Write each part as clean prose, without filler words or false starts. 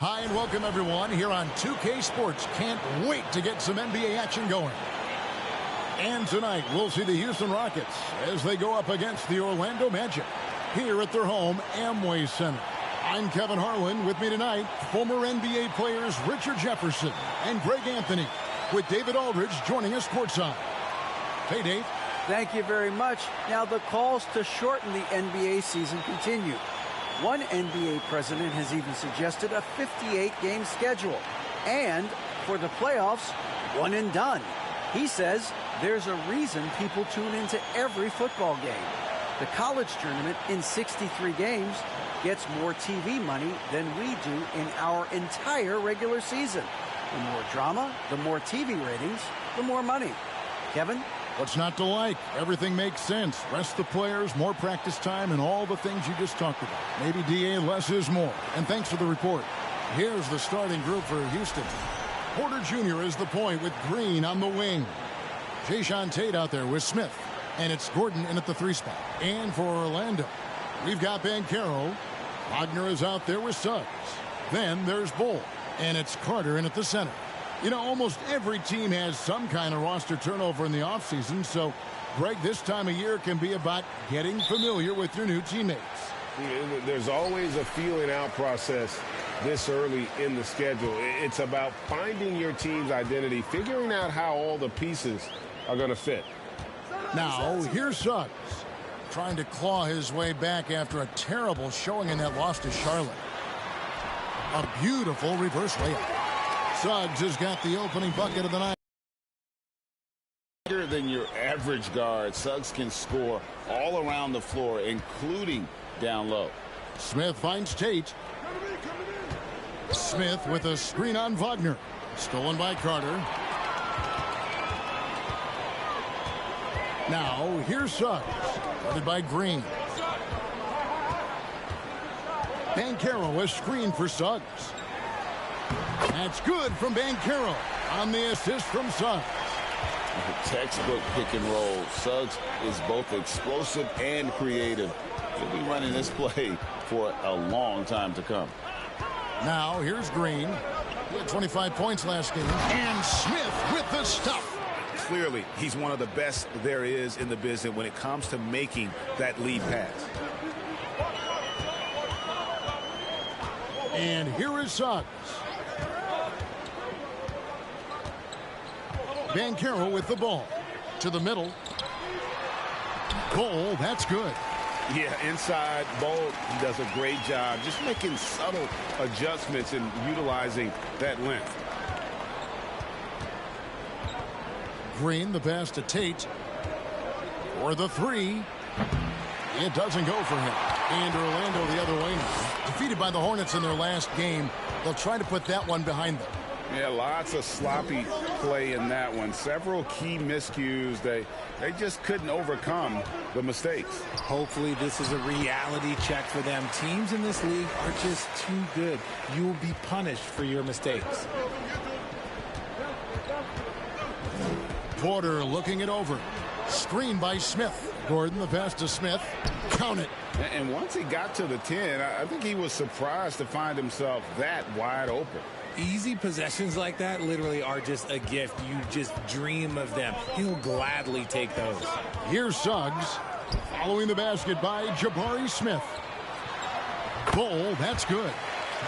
Hi and welcome everyone here on 2K Sports. Can't wait to get some NBA action going. And tonight we'll see the Houston Rockets as they go up against the Orlando Magic here at their home Amway Center. I'm Kevin Harlan. With me tonight, former NBA players Richard Jefferson and Greg Anthony, with David Aldridge joining us courtside. Hey Dave. Thank you very much. Now the calls to shorten the NBA season continue. One NBA president has even suggested a 58-game schedule. And for the playoffs, one and done. He says there's a reason people tune into every football game. The college tournament in 63 games gets more TV money than we do in our entire regular season. The more drama, the more TV ratings, the more money. Kevin? What's not to like? Everything makes sense. Rest the players, more practice time, and all the things you just talked about. Maybe DA, less is more. And thanks for the report. Here's the starting group for Houston. Porter Jr. is the point with Green on the wing. Jayshawn Tate out there with Smith. And it's Gordon in at the 3 spot. And for Orlando, we've got Banchero. Wagner is out there with Suggs. Then there's Bull. And it's Carter in at the center. You know, almost every team has some kind of roster turnover in the offseason, so, Greg, this time of year can be about getting familiar with your new teammates. There's always a feeling out process this early in the schedule. It's about finding your team's identity, figuring out how all the pieces are going to fit. Now, here's Suggs, trying to claw his way back after a terrible showing in that loss to Charlotte. A beautiful reverse layup. Suggs has got the opening bucket of the night. Bigger than your average guard, Suggs can score all around the floor, including down low. Smith finds Tate. Smith with a screen on Wagner. Stolen by Carter. Now, here's Suggs. Guarded by Green. Banchero, a screen for Suggs. That's good from Banchero on the assist from Suggs. Textbook pick and roll. Suggs is both explosive and creative. He'll be running this play for a long time to come. Now here's Green. He had 25 points last game. And Smith with the stuff. Clearly, he's one of the best there is in the business when it comes to making that lead pass. And here is Suggs. Banchero with the ball. To the middle. Cole, that's good. Yeah, inside, Bull does a great job just making subtle adjustments and utilizing that length. Green, the pass to Tate. For the 3. It doesn't go for him. And Orlando the other way now. Defeated by the Hornets in their last game. They'll try to put that one behind them. Yeah, lots of sloppy play in that one. Several key miscues. They just couldn't overcome the mistakes. Hopefully this is a reality check for them. Teams in this league are just too good. You will be punished for your mistakes. Porter looking it over. Screen by Smith. Gordon, the pass to Smith. Count it. And once he got to the 10, I think he was surprised to find himself that wide open. Easy possessions like that literally are just a gift. You just dream of them. He'll gladly take those. Here's Suggs. Following the basket by Jabari Smith. Bull, that's good.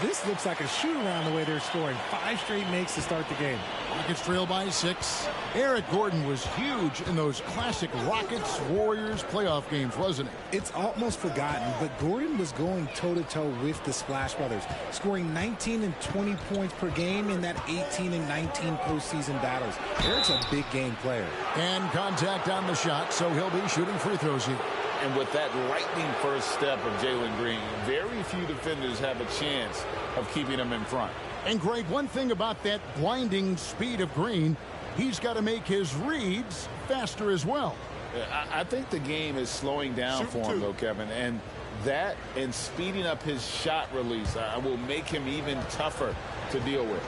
This looks like a shoot-around the way they're scoring. 5 straight makes to start the game. Rockets trail by 6. Eric Gordon was huge in those classic Rockets-Warriors playoff games, wasn't he? It's almost forgotten, but Gordon was going toe-to-toe with the Splash Brothers, scoring 19 and 20 points per game in that 18 and 19 postseason battles. Eric's a big game player. And contact on the shot, so he'll be shooting free throws here. And with that lightning first step of Jalen Green, very few defenders have a chance of keeping him in front. And Greg, one thing about that blinding speed of Green, he's got to make his reads faster as well. I think the game is slowing down for him, though, Kevin. And that and speeding up his shot release will make him even tougher to deal with.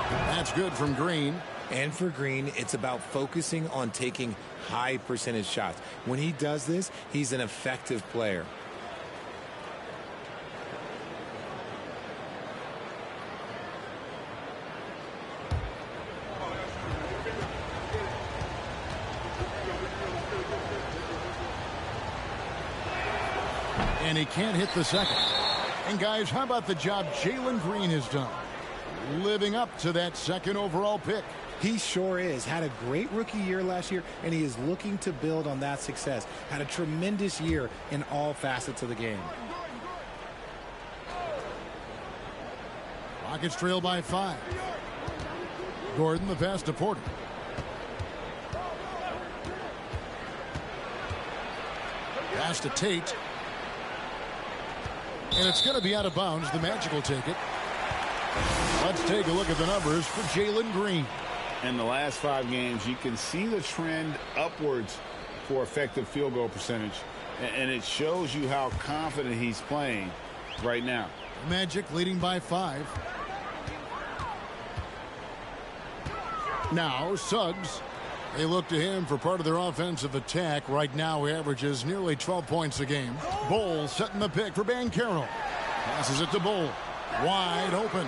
That's good from Green. And for Green, it's about focusing on taking high percentage shots. When he does this, he's an effective player. And he can't hit the second. And guys, how about the job Jalen Green has done? Living up to that second overall pick. He sure is. Had a great rookie year last year, and he is looking to build on that success. Had a tremendous year in all facets of the game. Rockets trail by 5. Gordon the pass to Porter. Pass to Tate. And it's going to be out of bounds. The Magic will take it. Let's take a look at the numbers for Jalen Green. In the last 5 games, you can see the trend upwards for effective field goal percentage. And it shows you how confident he's playing right now. Magic leading by 5. Now Suggs. They look to him for part of their offensive attack. Right now he averages nearly 12 points a game. Bull setting the pick for Banchero. Passes it to Bull. Wide open.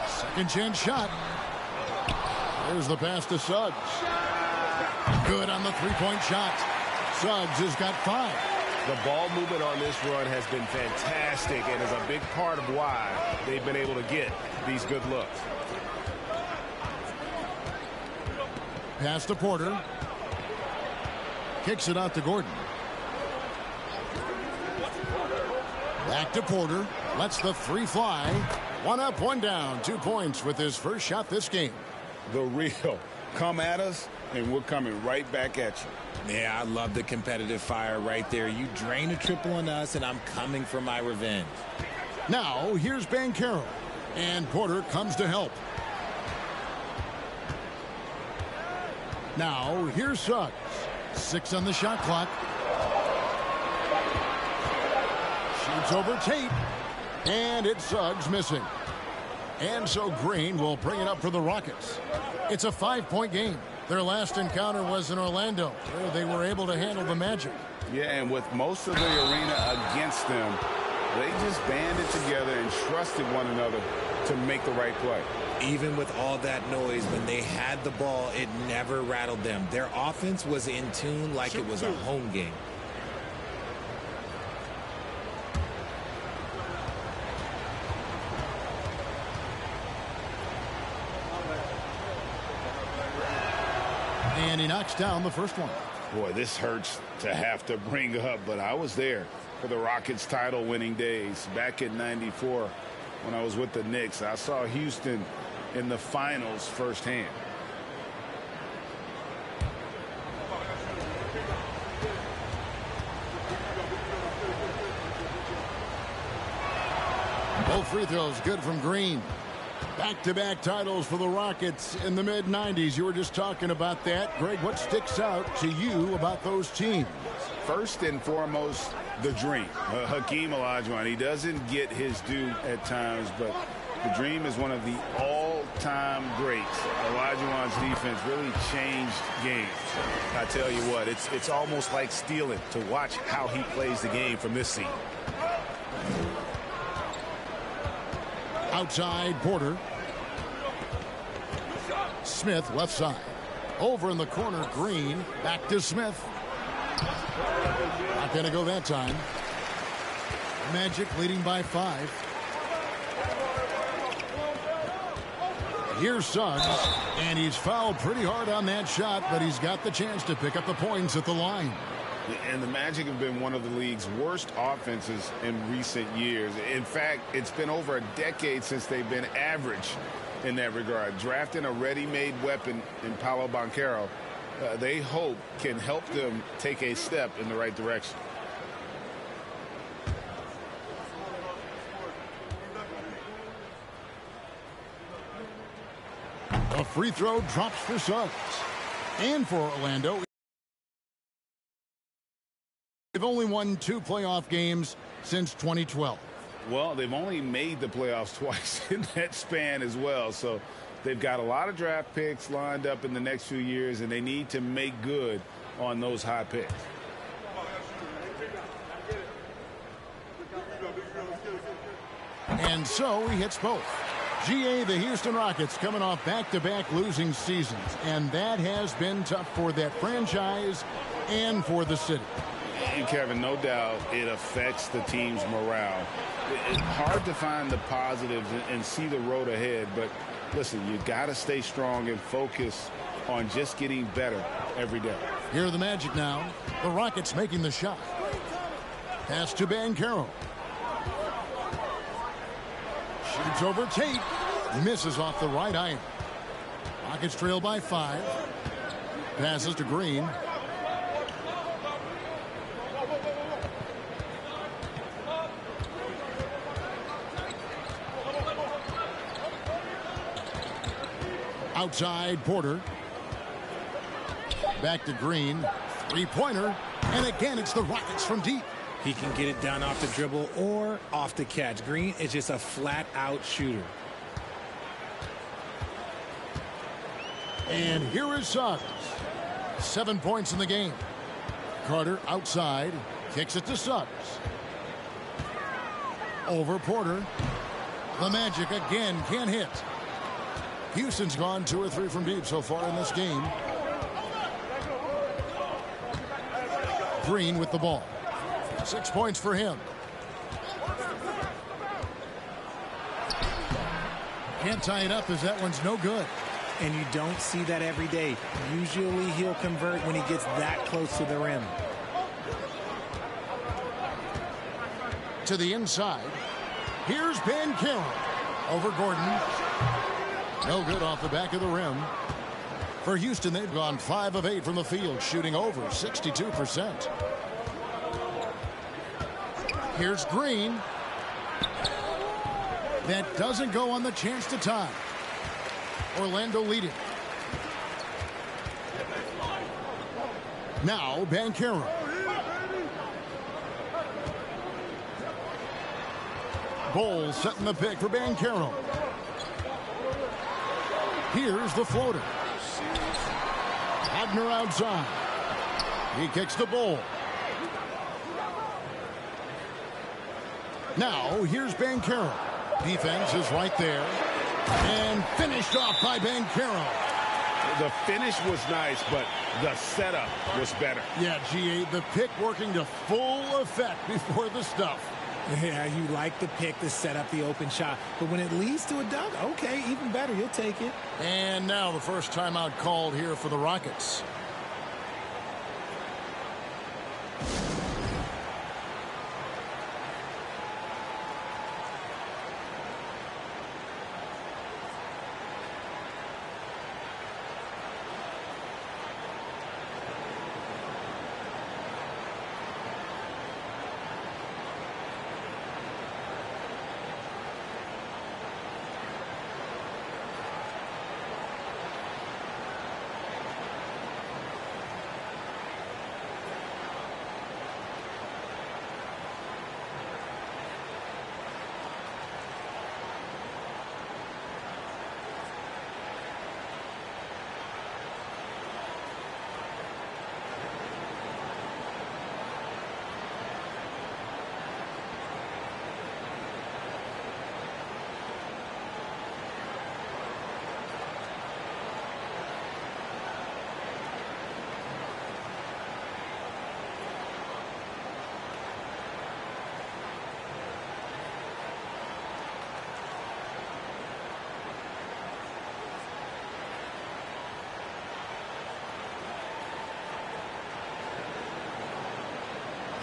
Second chance shot. There's the pass to Suggs. Good on the three-point shot. Suggs has got 5. The ball movement on this run has been fantastic and is a big part of why they've been able to get these good looks. Pass to Porter. Kicks it out to Gordon. Back to Porter. Lets the 3 fly. 1 up, 1 down. 2 points with his first shot this game. The real. Come at us, and we're coming right back at you. Yeah, I love the competitive fire right there. You drain a triple on us, and I'm coming for my revenge. Now, here's Banchero. And Porter comes to help. Now, here's Suggs. 6 on the shot clock. Shoots over Tate. And it's Suggs missing. And so Green will bring it up for the Rockets. It's a 5-point game. Their last encounter was in Orlando, where they were able to handle the Magic. Yeah, and with most of the arena against them, they just banded together and trusted one another to make the right play. Even with all that noise, when they had the ball, it never rattled them. Their offense was in tune like it was a home game. And he knocks down the first one. Boy, this hurts to have to bring up, but I was there for the Rockets title winning days back in '94 when I was with the Knicks. I saw Houston in the finals firsthand. Both free throws good from Green. Back-to-back titles for the Rockets in the mid-90s. You were just talking about that. Greg, what sticks out to you about those teams? First and foremost, the dream. Hakeem Olajuwon, he doesn't get his due at times, but the dream is one of the all-time greats. Olajuwon's defense really changed games. I tell you what, it's almost like stealing to watch how he plays the game from this seat. Outside, Porter. Smith, left side. Over in the corner, Green. Back to Smith. Not going to go that time. Magic leading by 5. Here's Suggs, and he's fouled pretty hard on that shot, but he's got the chance to pick up the points at the line. And the Magic have been one of the league's worst offenses in recent years. In fact, it's been over a decade since they've been average in that regard. Drafting a ready-made weapon in Paolo Banchero, they hope can help them take a step in the right direction. A free throw drops for Suggs. And for Orlando, they've only won 2 playoff games since 2012. Well, they've only made the playoffs twice in that span as well. So they've got a lot of draft picks lined up in the next few years, and they need to make good on those high picks. And so he hits both. GA, the Houston Rockets coming off back-to-back losing seasons, and that has been tough for that franchise and for the city. And Kevin, no doubt it affects the team's morale. It's hard to find the positives and see the road ahead, but listen, you got to stay strong and focus on just getting better every day. Here are the Magic now. The Rockets making the shot. Pass to Banchero. Shoots over Tate. Misses off the right iron. Rockets trail by 5. Passes to Green. Outside Porter. Back to Green. Three-pointer. And again, it's the Rockets from deep. He can get it down off the dribble or off the catch. Green is just a flat-out shooter. And here is Suggs. 7 points in the game. Carter outside. Kicks it to Suggs. Over Porter. The Magic again can't hit. Houston's gone 2 or 3 from deep so far in this game. Green with the ball. 6 points for him. Can't tie it up as that one's no good. And you don't see that every day. Usually he'll convert when he gets that close to the rim. To the inside. Here's Banchero. Over Gordon. No good off the back of the rim. For Houston, they've gone 5 of 8 from the field, shooting over 62%. Here's Green. That doesn't go on the chance to tie. Orlando leading. Now Banchero. Bowles setting the pick for Banchero. Here's the floater. Wagner outside. He kicks the ball. Now here's Banchero. Defense is right there. And finished off by Banchero. The finish was nice, but the setup was better. Yeah, GA, the pick working to full effect before the stuff. Yeah, you like the pick to set up the open shot. But when it leads to a dunk, okay, even better. You'll take it. And now the first timeout called here for the Rockets.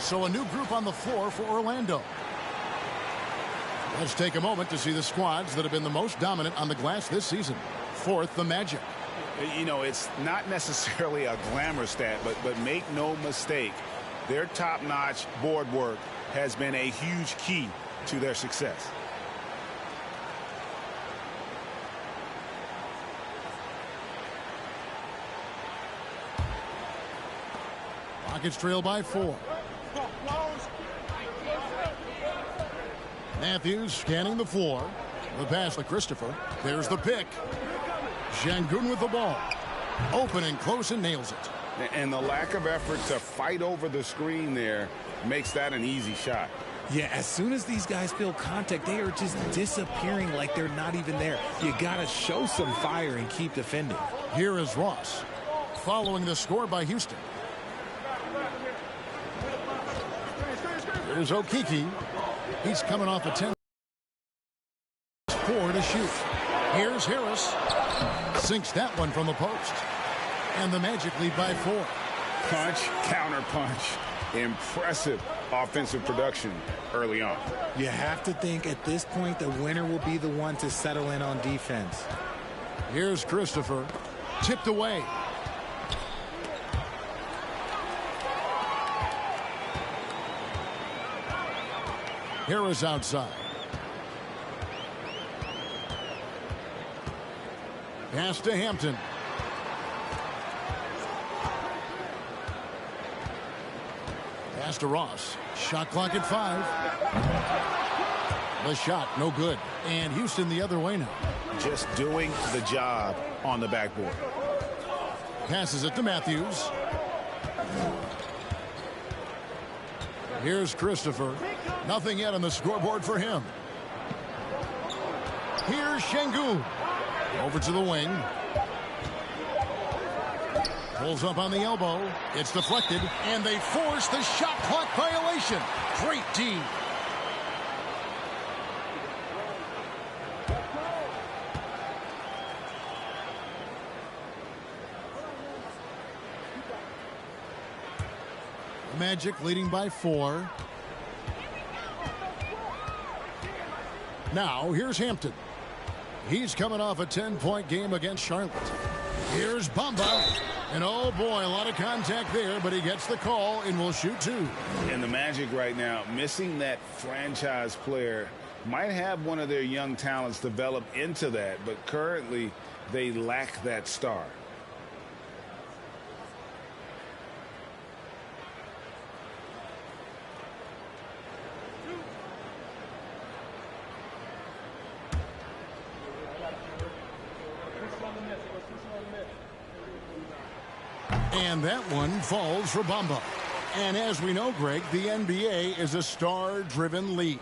So a new group on the floor for Orlando. Let's take a moment to see the squads that have been the most dominant on the glass this season. Fourth, the Magic. You know, it's not necessarily a glamour stat, but make no mistake, their top-notch board work has been a huge key to their success. Rockets trail by 4. Matthews scanning the floor. The pass to Christopher. There's the pick. Şengün with the ball. Open and close and nails it. And the lack of effort to fight over the screen there makes that an easy shot. Yeah, as soon as these guys feel contact, they are just disappearing like they're not even there. You got to show some fire and keep defending. Here is Ross following the score by Houston. Here's Okeke. He's coming off a 10-4 to shoot. Here's Harris. Sinks that one from the post. And the Magic lead by 4. Punch, counter punch. Impressive offensive production early on. You have to think at this point the winner will be the one to settle in on defense. Here's Christopher. Tipped away. Harris outside. Pass to Hampton. Pass to Ross. Shot clock at 5. The shot, no good. And Houston the other way now. Just doing the job on the backboard. Passes it to Matthews. Here's Christopher. Nothing yet on the scoreboard for him. Here's Şengün. Over to the wing. Pulls up on the elbow. It's deflected. And they force the shot clock violation. Great D. Magic leading by 4. Now here's Hampton. He's coming off a 10-point game against Charlotte. Here's Bamba. And oh boy, a lot of contact there, but he gets the call and will shoot 2. And the Magic right now, missing that franchise player, might have one of their young talents develop into that, but currently they lack that star. And that one falls for Bamba. And as we know, Greg, the NBA is a star-driven league.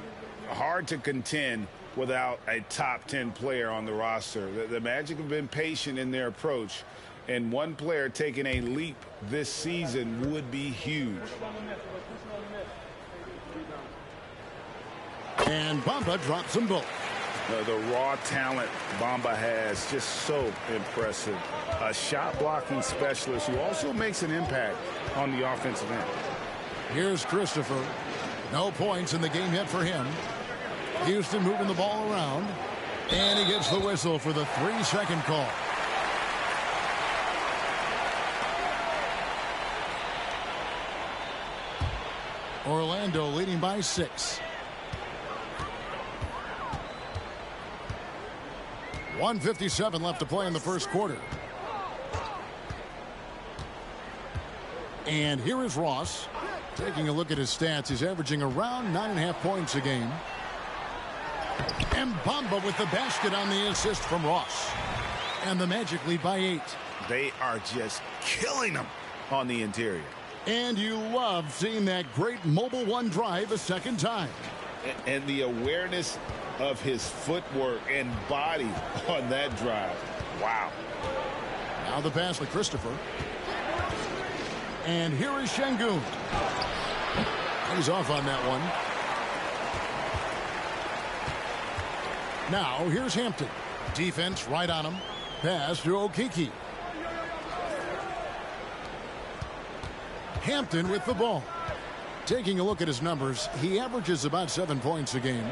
Hard to contend without a top 10 player on the roster. The Magic have been patient in their approach, and one player taking a leap this season would be huge. And Bamba drops them both. The raw talent Bamba has, just so impressive. A shot blocking specialist who also makes an impact on the offensive end. Here's Christopher. No points in the game yet for him. Houston moving the ball around. And he gets the whistle for the 3-second call. Orlando leading by 6. 1:57 left to play in the first quarter. And here is Ross. Taking a look at his stats, he's averaging around 9.5 points a game. And Bamba with the basket on the assist from Ross. And the Magic lead by 8. They are just killing them on the interior. And you love seeing that great mobile one drive a second time. And the awareness of his footwork and body on that drive. Wow. Now the pass to Christopher. And here is Şengün. He's off on that one. Now here's Hampton. Defense right on him. Pass to Okeke. Hampton with the ball. Taking a look at his numbers, he averages about 7 points a game.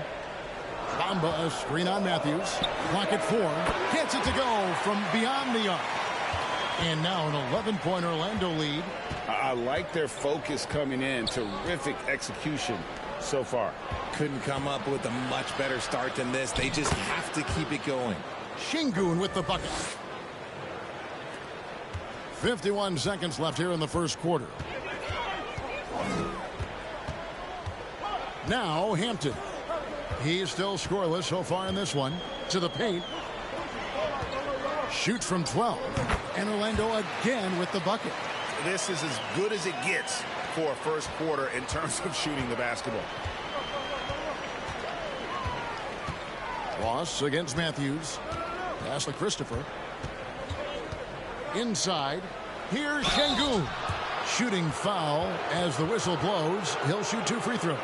Bamba, a screen on Matthews. Clock at 4. Gets it to go from beyond the arc. And now an 11-point Orlando lead. I like their focus coming in. Terrific execution so far. Couldn't come up with a much better start than this. They just have to keep it going. Şengün with the bucket. 51 seconds left here in the first quarter. Now Hampton. He's still scoreless so far in this one. To the paint. Shoots from 12. And Orlando again with the bucket. This is as good as it gets for a first quarter in terms of shooting the basketball. Ross against Matthews. Pass to Christopher. Inside. Here's Şengün. Shooting foul as the whistle blows. He'll shoot 2 free throws.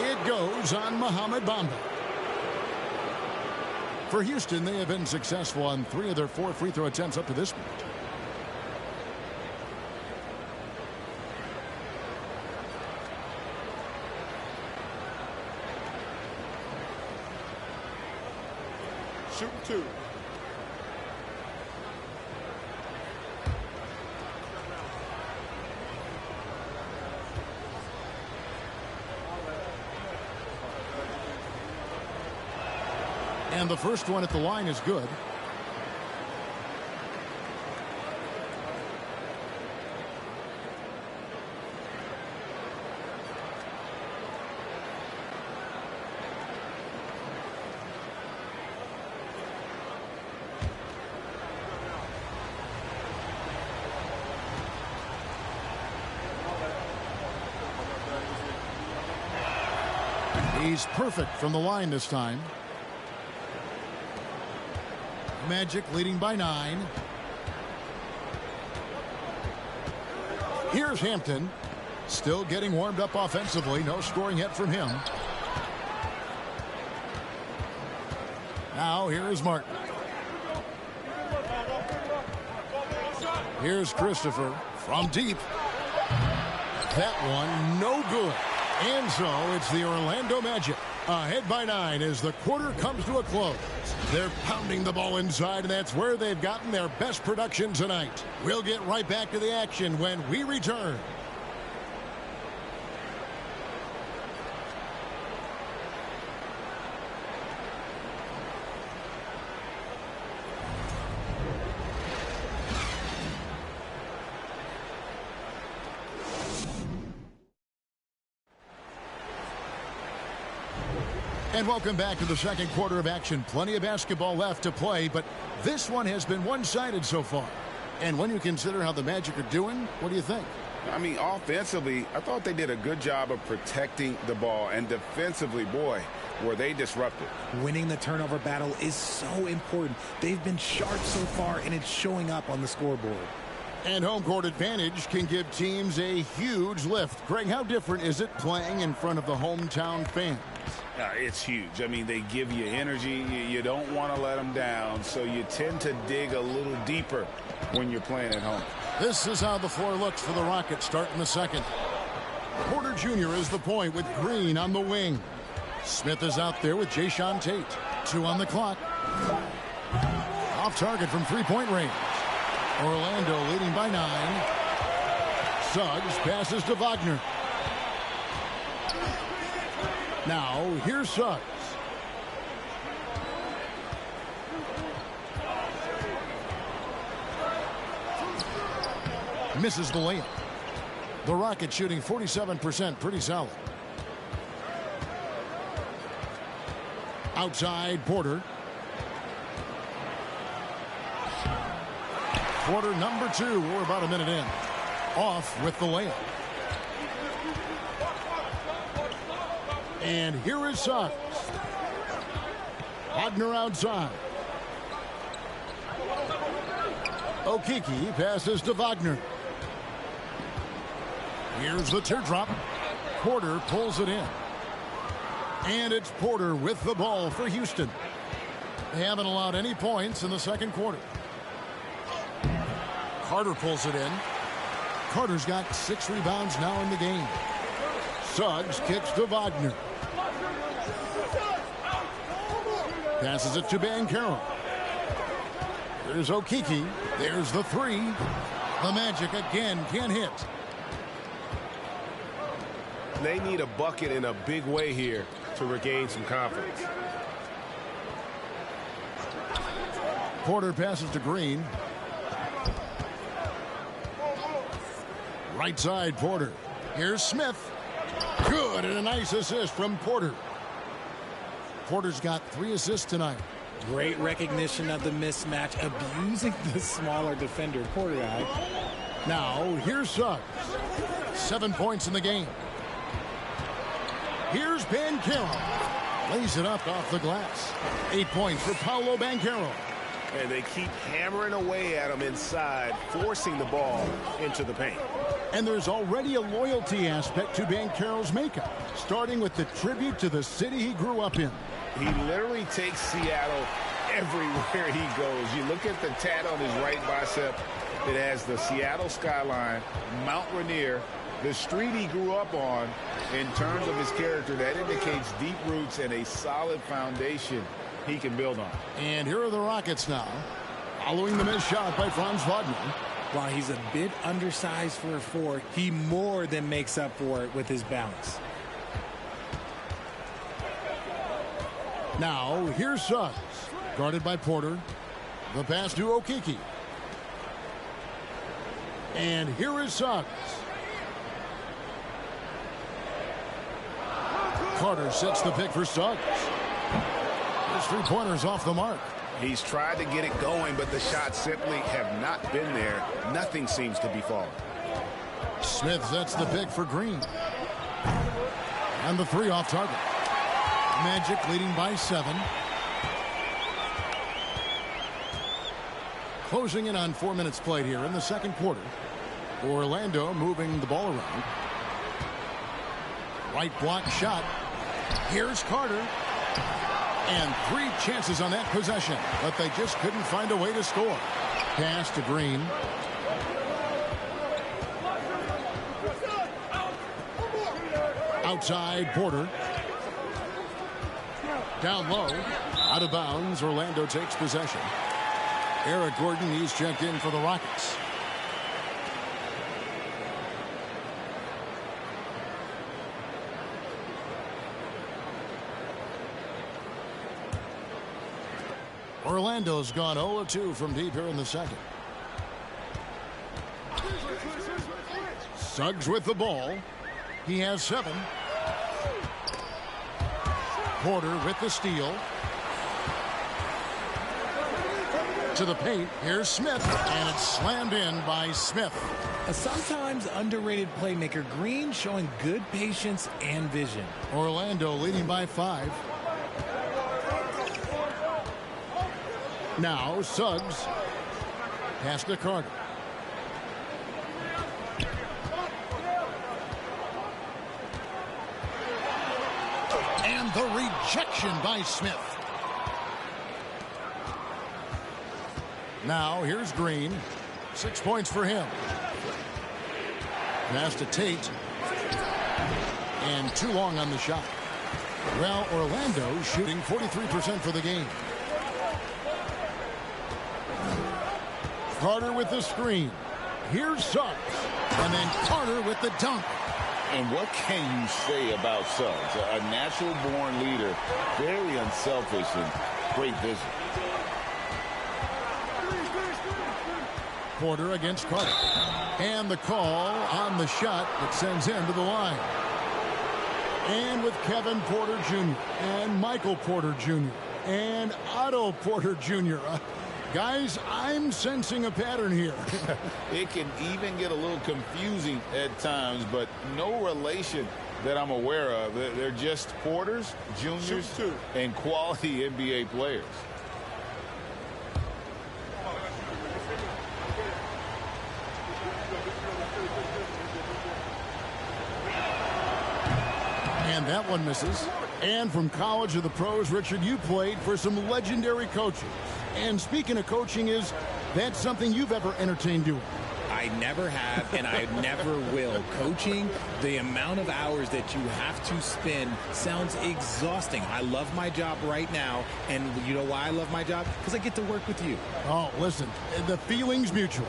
It goes on Mohamed Bamba. For Houston, they have been successful on 3 of their 4 free throw attempts up to this point. Shooting 2. And the first one at the line is good. He's perfect from the line this time. Magic leading by 9. Here's Hampton. Still getting warmed up offensively. No scoring yet from him. Now here is Martin. Here's Christopher from deep. That one no good. And so it's the Orlando Magic ahead by 9 as the quarter comes to a close. They're pounding the ball inside, and that's where they've gotten their best production tonight. We'll get right back to the action when we return. And welcome back to the second quarter of action. Plenty of basketball left to play, but this one has been one-sided so far. And when you consider how the Magic are doing, what do you think? I mean, offensively, I thought they did a good job of protecting the ball. And defensively, boy, were they disruptive. Winning the turnover battle is so important. They've been sharp so far, and it's showing up on the scoreboard. And home court advantage can give teams a huge lift. Greg, how different is it playing in front of the hometown fans? It's huge. I mean, they give you energy. You don't want to let them down, so you tend to dig a little deeper when you're playing at home. This is how the floor looks for the Rockets starting the second. Porter Jr. is the point with Green on the wing. Smith is out there with Jayshawn Tate. 2 on the clock. Off target from three-point range. Orlando leading by 9. Suggs passes to Wagner. Now, here's Suggs. Misses the layup. The Rockets shooting 47%, pretty solid. Outside, Porter. Quarter number 2. We're about a minute in. Off with the layup. And here is Suggs. Wagner outside. Okeke passes to Wagner. Here's the teardrop. Porter pulls it in. And it's Porter with the ball for Houston. They haven't allowed any points in the second quarter. Carter pulls it in. Carter's got 6 rebounds now in the game. Suggs kicks to Wagner. Passes it to Banchero. There's Okeke. There's the 3. The Magic again can't hit. They need a bucket in a big way here to regain some confidence. Porter passes to Green. Right side, Porter. Here's Smith. Good, and a nice assist from Porter. Porter's got 3 assists tonight. Great recognition of the mismatch, abusing the smaller defender. Porter guy. Now, here's Suggs. 7 points in the game. Here's Banchero. Lays it up off the glass. 8 points for Paolo Banchero. And they keep hammering away at him inside, forcing the ball into the paint. And there's already a loyalty aspect to Banchero's makeup, starting with the tribute to the city he grew up in. He literally takes Seattle everywhere he goes. You look at the tat on his right bicep. It has the Seattle skyline, Mount Rainier, the street he grew up on. In terms of his character, that indicates deep roots and a solid foundation he can build on. And here are the Rockets now, following the missed shot by Franz Wagner. While he's a bit undersized for a 4, he more than makes up for it with his bounce. Now, here's Suggs, guarded by Porter. The pass to Okeke. And here is Suggs. Carter sets the pick for Suggs. His 3-pointers off the mark. He's tried to get it going, but the shots simply have not been there. Nothing seems to be falling. Smith sets the pick for Green. And the 3 off target. Magic leading by 7. Closing in on 4 minutes played here in the second quarter. Orlando moving the ball around. Right block shot. Here's Carter. And 3 chances on that possession, but they just couldn't find a way to score. Pass to Green. Outside, Porter. Down low. Out of bounds. Orlando takes possession. Eric Gordon, he's checked in for the Rockets. Orlando's gone 0-2 from deep here in the second. Suggs with the ball. He has 7. Porter with the steal. To the paint. Here's Smith. And it's slammed in by Smith. A sometimes underrated playmaker, Green showing good patience and vision. Orlando leading by 5. Now Suggs. Pass to Carter. And the rejection by Smith. Now here's Green. 6 points for him. Pass to Tate. And too long on the shot. Well, Orlando shooting 43% for the game. Carter with the screen. Here's Suggs. And then Carter with the dunk. And what can you say about Suggs? A natural-born leader, very unselfish and great vision. Porter against Carter. And the call on the shot that sends him to the line. And with Kevin Porter Jr. and Michael Porter Jr. and Otto Porter Jr. Guys, I'm sensing a pattern here. It can even get a little confusing at times, but no relation that I'm aware of. They're just Porters, juniors, and quality NBA players. And that one misses. And from college to the pros, Richard, you played for some legendary coaches. And speaking of coaching, is that something you've ever entertained doing? I I never have, and I never will. Coaching, the amount of hours that you have to spend sounds exhausting. I love my job right now, and you know why I love my job? Because I get to work with you. Oh, listen, the feeling's mutual.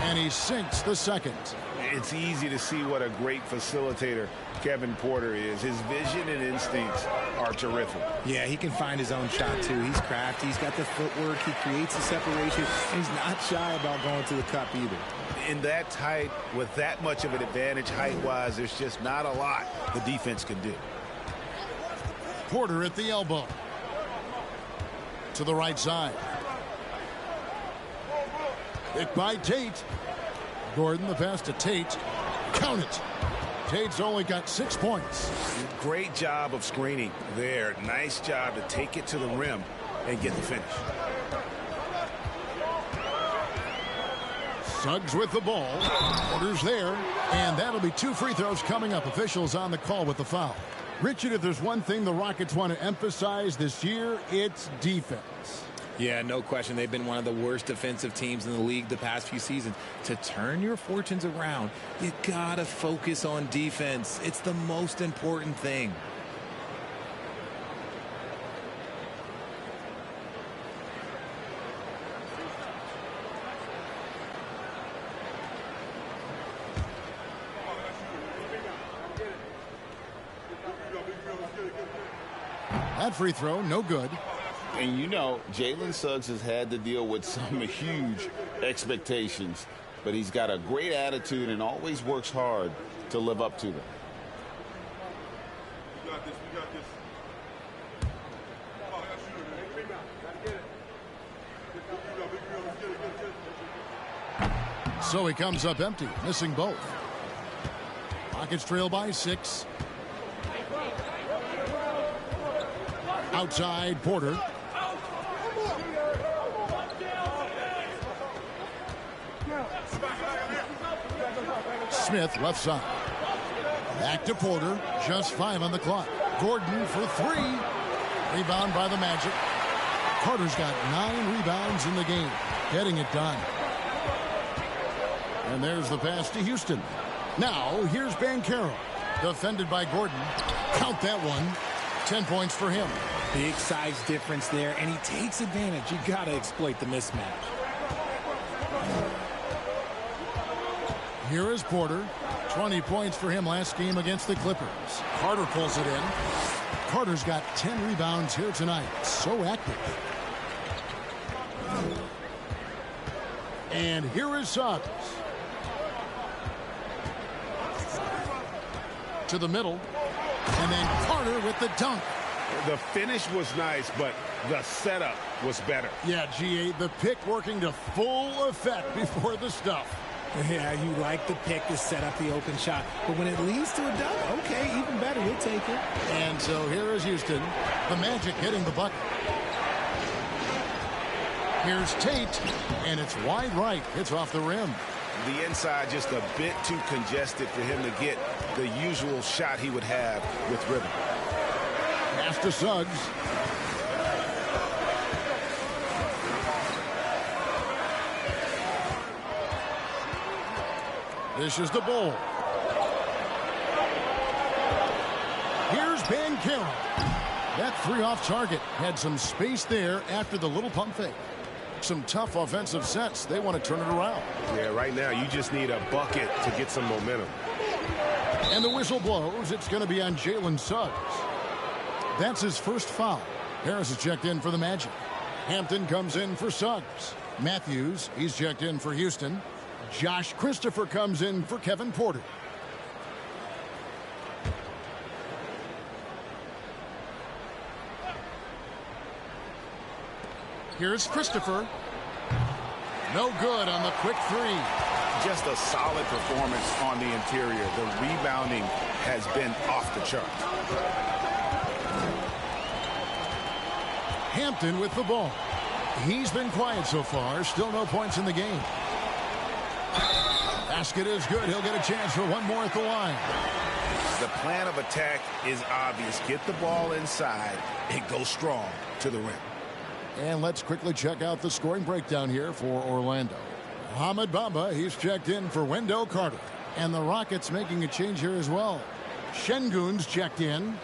And he sinks the second. It's easy to see what a great facilitator Kevin Porter is. His vision and instincts are terrific. Yeah, he can find his own shot, too. He's crafty. He's got the footwork. He creates the separation. And he's not shy about going to the cup either. In that tight, with that much of an advantage height-wise, there's just not a lot the defense can do. Porter at the elbow. To the right side. Picked by Tate. Gordon, the pass to Tate. Count it. Tate's only got 6 points. Great job of screening there. Nice job to take it to the rim and get the finish. Suggs with the ball. Porter's there. And that'll be 2 free throws coming up. Officials on the call with the foul. Richard, if there's one thing the Rockets want to emphasize this year, it's defense. Yeah, no question. They've been one of the worst defensive teams in the league the past few seasons. To turn your fortunes around, you gotta focus on defense. It's the most important thing. That free throw, no good. And you know, Jalen Suggs has had to deal with some huge expectations, but he's got a great attitude and always works hard to live up to them. We got this. So he comes up empty, missing both. Rockets trail by 6. Outside, Porter. Smith, left side. Back to Porter. Just 5 on the clock. Gordon for 3. Rebound by the Magic. Carter's got 9 rebounds in the game. Getting it done. And there's the pass to Houston. Now, here's Banchero. Defended by Gordon. Count that one. 10 points for him. Big size difference there, and he takes advantage. You got to exploit the mismatch. Here is Porter. 20 points for him last game against the Clippers. Carter pulls it in. Carter's got 10 rebounds here tonight. So active. And here is Suggs. To the middle. And then Carter with the dunk. The finish was nice, but the setup was better. Yeah, GA, the pick working to full effect before the stuff. Yeah, you like the pick to set up the open shot. But when it leads to a dunk, okay, even better, you'll take it. And so here is Houston. The Magic hitting the bucket. Here's Tate, and it's wide right. It's off the rim. The inside just a bit too congested for him to get the usual shot he would have with rhythm. Pass to Suggs. This is the ball. Here's Banchero. That 3 off target had some space there after the little pump fake. Some tough offensive sets. They want to turn it around. Yeah, right now you just need a bucket to get some momentum. And the whistle blows. It's going to be on Jalen Suggs. That's his first foul. Harris is checked in for the Magic. Hampton comes in for Suggs. Matthews, he's checked in for Houston. Josh Christopher comes in for Kevin Porter. Here's Christopher. No good on the quick 3. Just a solid performance on the interior. The rebounding has been off the chart. Hampton with the ball. He's been quiet so far. Still no points in the game. Basket is good. He'll get a chance for one more at the line. The plan of attack is obvious. Get the ball inside and go strong to the rim. And let's quickly check out the scoring breakdown here for Orlando. Hamid Bamba, he's checked in for Wendell Carter. And the Rockets making a change here as well. Şengün's checked in.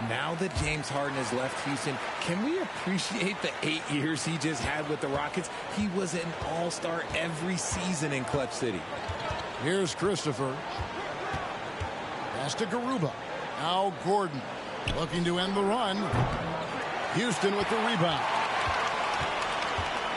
Now that James Harden has left Houston, can we appreciate the 8 years he just had with the Rockets? He was an all-star every season in Clutch City. Here's Christopher. Pass to Garuba. Now Gordon looking to end the run. Houston with the rebound.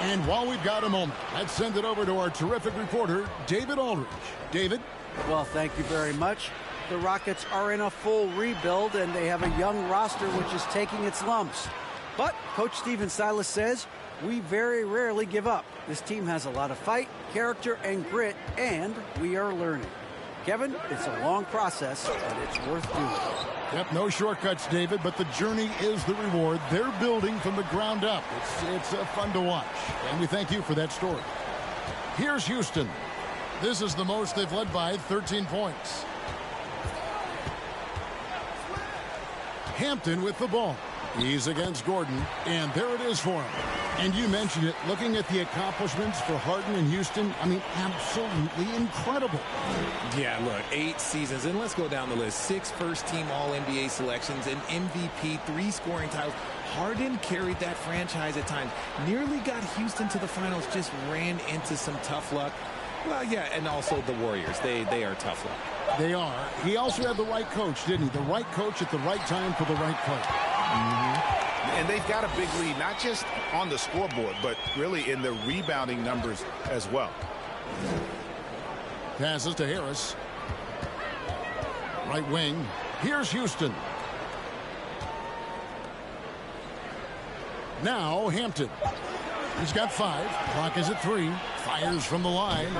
And while we've got a moment, let's send it over to our terrific reporter, David Aldridge. David? Well, thank you very much. The Rockets are in a full rebuild, and they have a young roster which is taking its lumps. But Coach Stephen Silas says, we very rarely give up. This team has a lot of fight, character, and grit, and we are learning. Kevin, it's a long process, but it's worth doing. Yep, no shortcuts, David, but the journey is the reward. They're building from the ground up. It's fun to watch, and we thank you for that story. Here's Houston. This is the most they've led by, 13 points. Hampton with the ball. He's against Gordon, and there it is for him. And you mentioned it, looking at the accomplishments for Harden and Houston, I mean, absolutely incredible. Yeah, look, 8 seasons, and let's go down the list. 6 first-team All-NBA selections, an MVP, 3 scoring titles. Harden carried that franchise at times, nearly got Houston to the finals, just ran into some tough luck. Well, yeah, and also the Warriors. They are tough luck. They are. He also had the right coach, didn't he? The right coach at the right time for the right play. And they've got a big lead, not just on the scoreboard, but really in the rebounding numbers as well. Passes to Harris. Right wing. Here's Houston. Now Hampton. He's got 5. Clock is at 3. Fires from the line.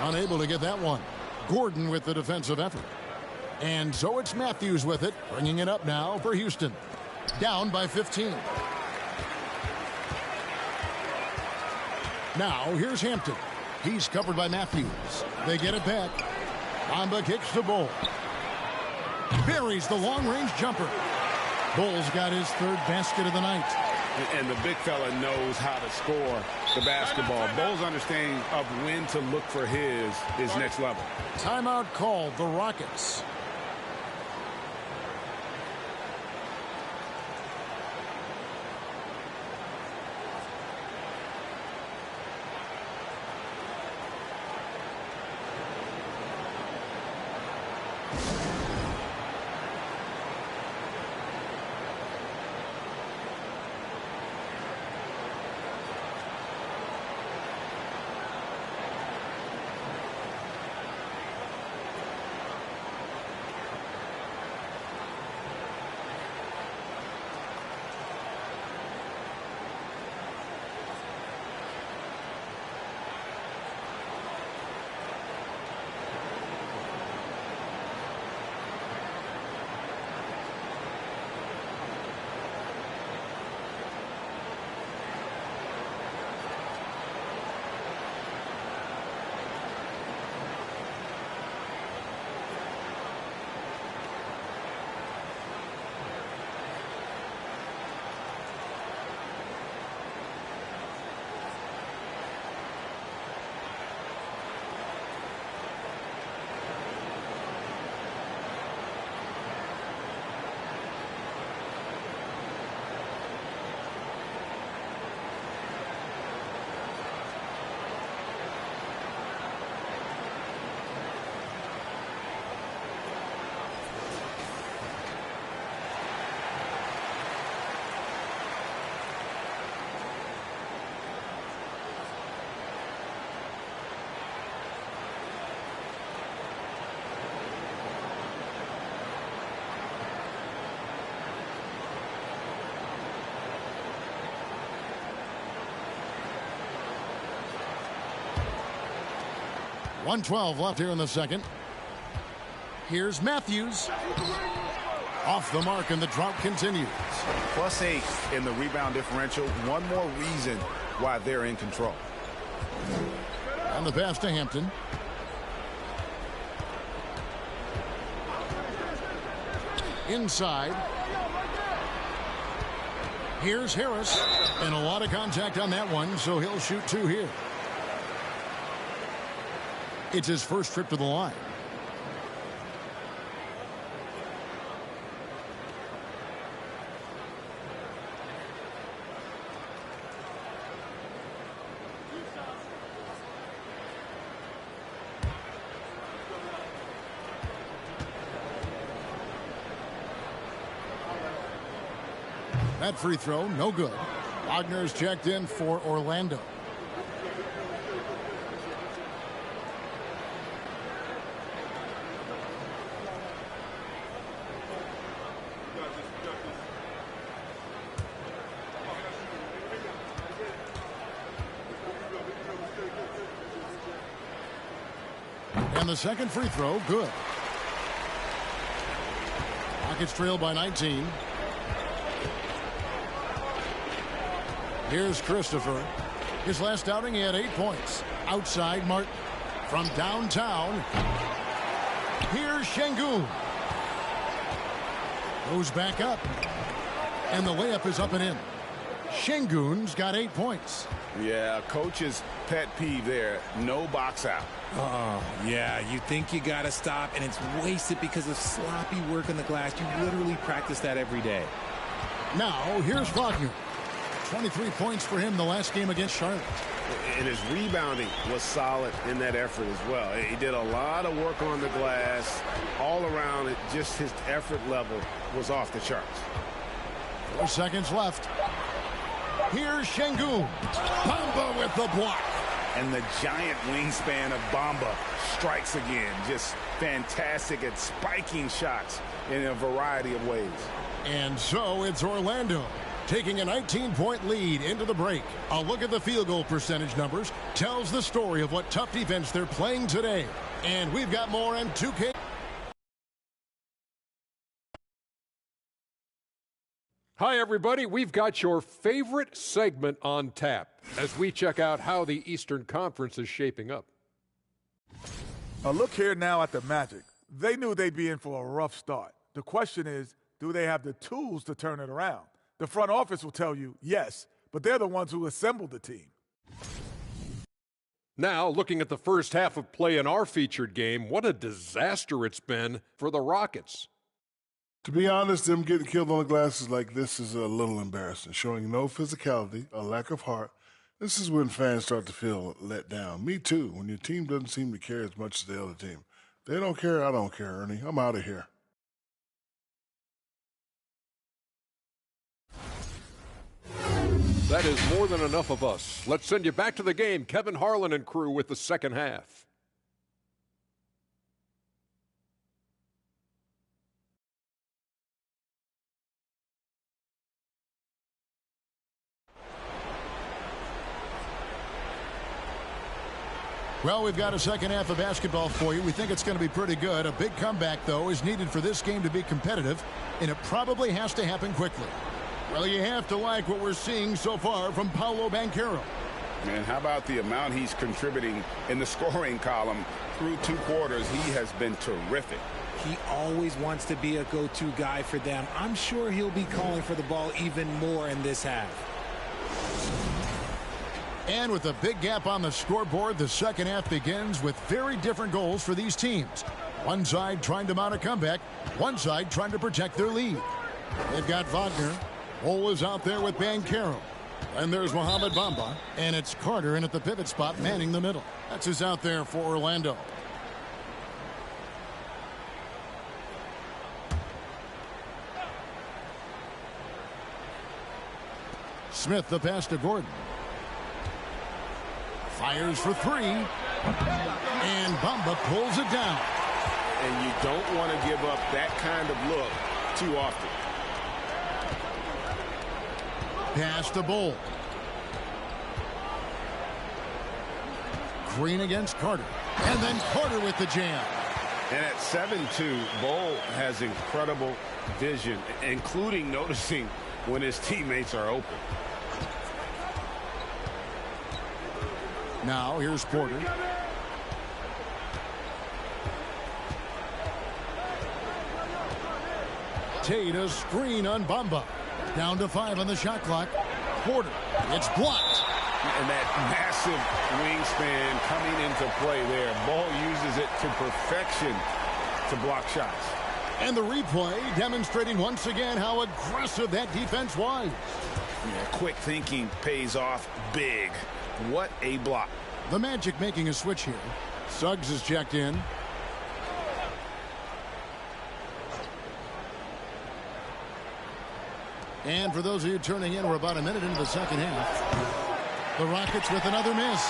Unable to get that one. Gordon with the defensive effort. And so it's Matthews with it, bringing it up now for Houston. Down by 15. Now here's Hampton. He's covered by Matthews. They get it back. Bamba kicks to Bull. Buries the long-range jumper. Bull's got his 3rd basket of the night. And the big fella knows how to score the basketball. Bull's understanding of when to look for his next level. Timeout called, the Rockets. .112 left here in the second. Here's Matthews. Off the mark, and the drought continues. +8 in the rebound differential. One more reason why they're in control. On the pass to Hampton. Inside. Here's Harris. And a lot of contact on that one, so he'll shoot 2 here. It's his first trip to the line. That free throw, no good. Wagner's checked in for Orlando. And the second free throw, good. Rockets trail by 19. Here's Christopher. His last outing, he had 8 points. Outside, Martin. From downtown, here's Şengün. Goes back up. And the layup is up and in. Şengün's got 8 points. Yeah, coach's pet peeve there. No box out. Oh, yeah, you think you got to stop, and it's wasted because of sloppy work on the glass. You literally practice that every day. Now, here's Wagner. 23 points for him the last game against Charlotte. And his rebounding was solid in that effort as well. He did a lot of work on the glass. All around it, just his effort level was off the charts. 4 seconds left. Here's Şengün. Bamba with the block. And the giant wingspan of Bamba strikes again. Just fantastic at spiking shots in a variety of ways. And so it's Orlando taking a 19-point lead into the break. A look at the field goal percentage numbers tells the story of what tough defense they're playing today. And we've got more on 2K. Hi, everybody. We've got your favorite segment on tap as we check out how the Eastern Conference is shaping up. Look here now at the Magic. They knew they'd be in for a rough start. The question is, do they have the tools to turn it around? The front office will tell you yes, but they're the ones who assembled the team. Now, looking at the first half of play in our featured game, what a disaster it's been for the Rockets. To be honest, them getting killed on the glasses like this is a little embarrassing, showing no physicality, a lack of heart. This is when fans start to feel let down. Me too, when your team doesn't seem to care as much as the other team. They don't care, I don't care, Ernie. I'm out of here. That is more than enough of us. Let's send you back to the game. Kevin Harlan and crew with the second half. Well, we've got a second half of basketball for you. We think it's going to be pretty good. A big comeback, though, is needed for this game to be competitive, and it probably has to happen quickly. Well, you have to like what we're seeing so far from Paolo Banchero. And how about the amount he's contributing in the scoring column through 2 quarters? He has been terrific. He always wants to be a go-to guy for them. I'm sure he'll be calling for the ball even more in this half. And with a big gap on the scoreboard, the second half begins with very different goals for these teams. One side trying to mount a comeback, one side trying to protect their lead. They've got Wagner. Ole is out there with Banchero. And there's Mohamed Bamba. And it's Carter in at the pivot spot, manning the middle. That's who's out there for Orlando. Smith, the pass to Gordon. Fires for 3. And Bamba pulls it down. And you don't want to give up that kind of look too often. Pass to Bull. Green against Carter. And then Carter with the jam. And at 7-2, Bull has incredible vision, including noticing when his teammates are open. Now here's Porter. Tate, a screen on Bamba. Down to 5 on the shot clock. Porter, it's blocked. And that massive wingspan coming into play there. Ball uses it to perfection to block shots. And the replay demonstrating once again how aggressive that defense was. Yeah, quick thinking pays off big. What a block. The Magic making a switch here. Suggs is checked in. And for those of you turning in, we're about a minute into the second half. The Rockets with another miss.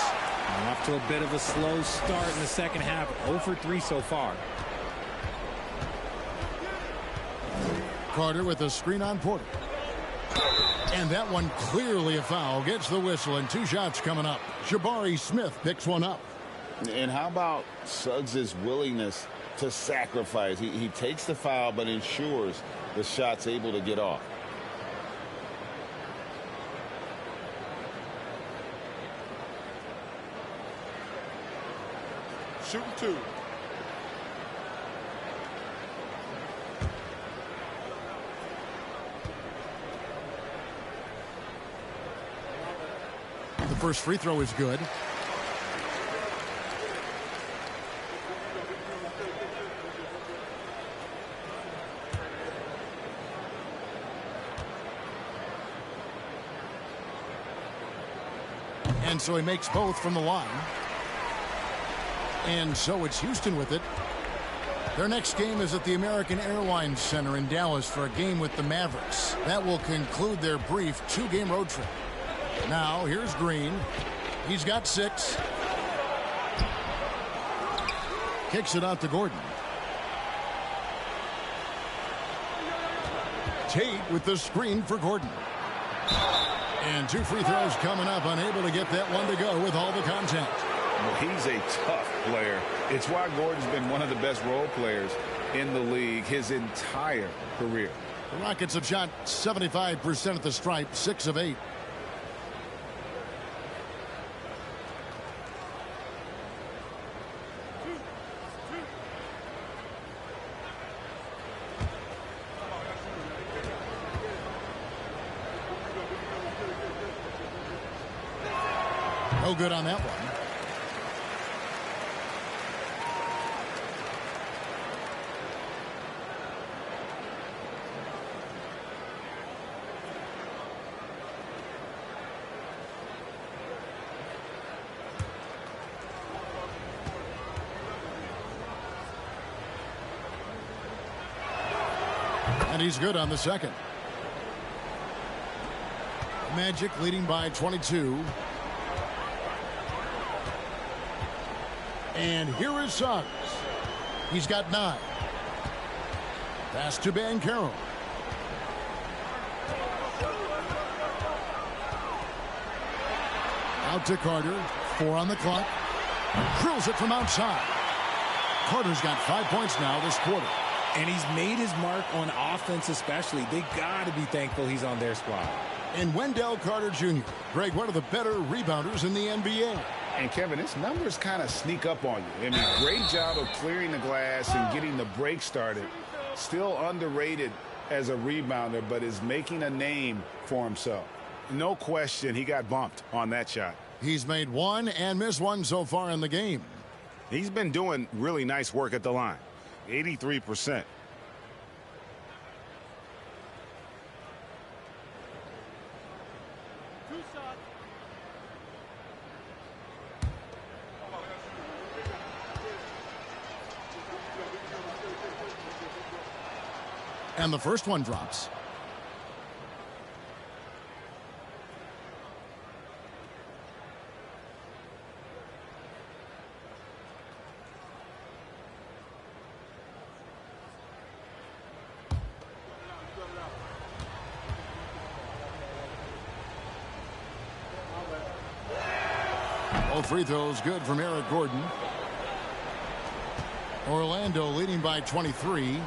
Off to a bit of a slow start in the second half. 0 for 3 so far. Carter with a screen on Porter. And that one clearly a foul. Gets the whistle, and 2 shots coming up. Jabari Smith picks one up. And how about Suggs' willingness to sacrifice? He takes the foul but ensures the shot's able to get off. Shooting 2. The first free throw is good. And so he makes both from the line. And so it's Houston with it. Their next game is at the American Airlines Center in Dallas for a game with the Mavericks. That will conclude their brief 2-game road trip. Now, here's Green. He's got 6. Kicks it out to Gordon. Tate with the screen for Gordon. And 2 free throws coming up. Unable to get that one to go with all the contact. Well, he's a tough player. It's why Gordon's been one of the best role players in the league his entire career. The Rockets have shot 75% at the stripe, 6 of 8. No good on that one. And he's good on the second. Magic leading by 22. And here is Suggs. He's got 9. Pass to Banchero. Out to Carter. 4 on the clock. Drills it from outside. Carter's got 5 points now this quarter. And he's made his mark on offense especially. They got to be thankful he's on their squad. And Wendell Carter Jr., Greg, one of the better rebounders in the NBA. And, Kevin, his numbers kind of sneak up on you. I mean, great job of clearing the glass and getting the break started. Still underrated as a rebounder, but is making a name for himself. No question he got bumped on that shot. He's made 1 and missed 1 so far in the game. He's been doing really nice work at the line. 83%. And the first one drops. All free throws good from Eric Gordon. Orlando leading by 23.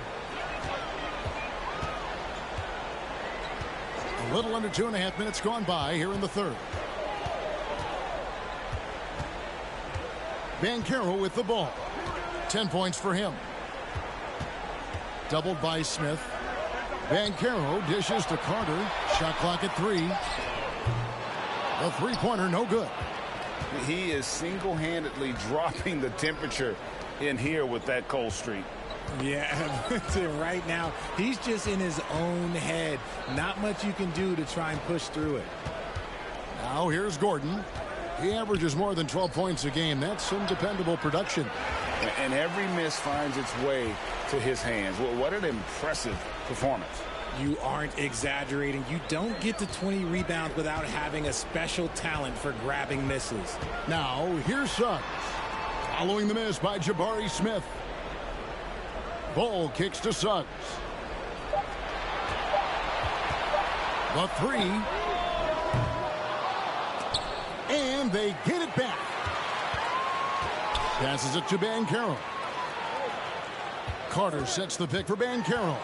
A little under 2.5 minutes gone by here in the third. Banchero with the ball. 10 points for him. Doubled by Smith. Banchero dishes to Carter. Shot clock at 3. The three-pointer no good. He is single-handedly dropping the temperature in here with that cold streak. Yeah, right now, he's just in his own head. Not much you can do to try and push through it. Now here's Gordon. He averages more than 12 points a game. That's some dependable production. And every miss finds its way to his hands. Well, what an impressive performance. You aren't exaggerating. You don't get to 20 rebounds without having a special talent for grabbing misses. Now, here's Suggs. Following the miss by Jabari Smith. Ball kicks to Suggs. The 3. And they get it back. Passes it to Banchero. Carter sets the pick for Banchero.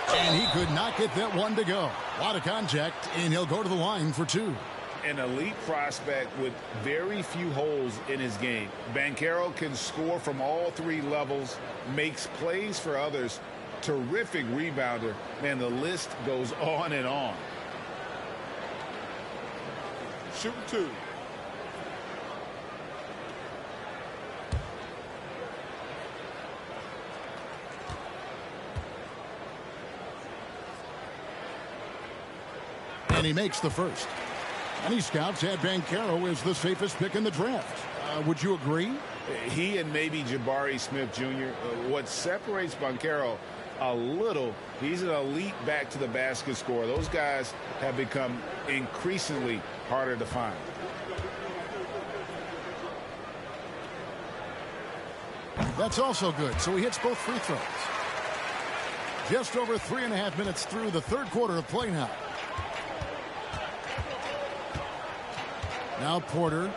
And he could not get that one to go. A lot of contact, and he'll go to the line for 2. An elite prospect with very few holes in his game. Banchero can score from all 3 levels, makes plays for others. Terrific rebounder. Man, the list goes on and on. Shoot 2. And he makes the first. Many scouts had Banchero as the safest pick in the draft. Would you agree? He and maybe Jabari Smith Jr. What separates Banchero a little, he's an elite back to the basket scorer. Those guys have become increasingly harder to find. That's also good. So he hits both free throws. Just over 3.5 minutes through the third quarter of play now. Now Porter.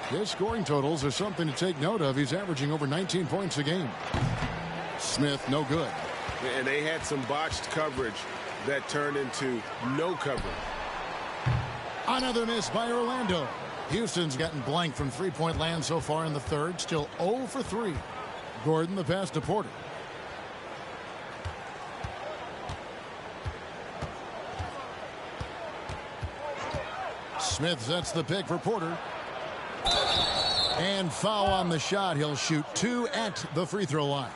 His scoring totals are something to take note of. He's averaging over 19 points a game. Smith, no good. And they had some botched coverage that turned into no coverage. Another miss by Orlando. Houston's gotten blank from three-point land so far in the third. Still 0 for 3. Gordon the pass to Porter. Smith sets the pick for Porter. And foul on the shot. He'll shoot 2 at the free throw line.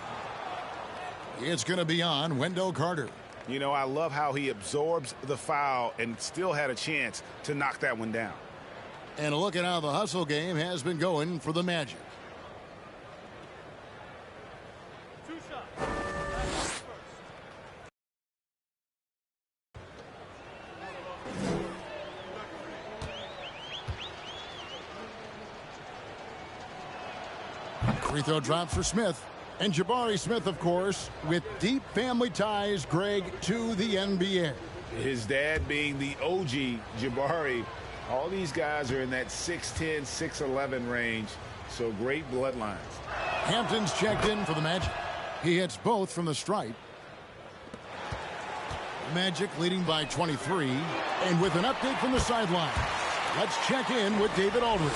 It's going to be on Wendell Carter. You know, I love how he absorbs the foul and still had a chance to knock that one down. And a look at how the hustle game has been going for the Magic. Free throw drop for Smith. And Jabari Smith, of course, with deep family ties, Greg, to the NBA. His dad being the OG Jabari. All these guys are in that 6'10", 6'11" range. So great bloodlines. Hampton's checked in for the Magic. He hits both from the stripe. Magic leading by 23. And with an update from the sideline, let's check in with David Aldridge.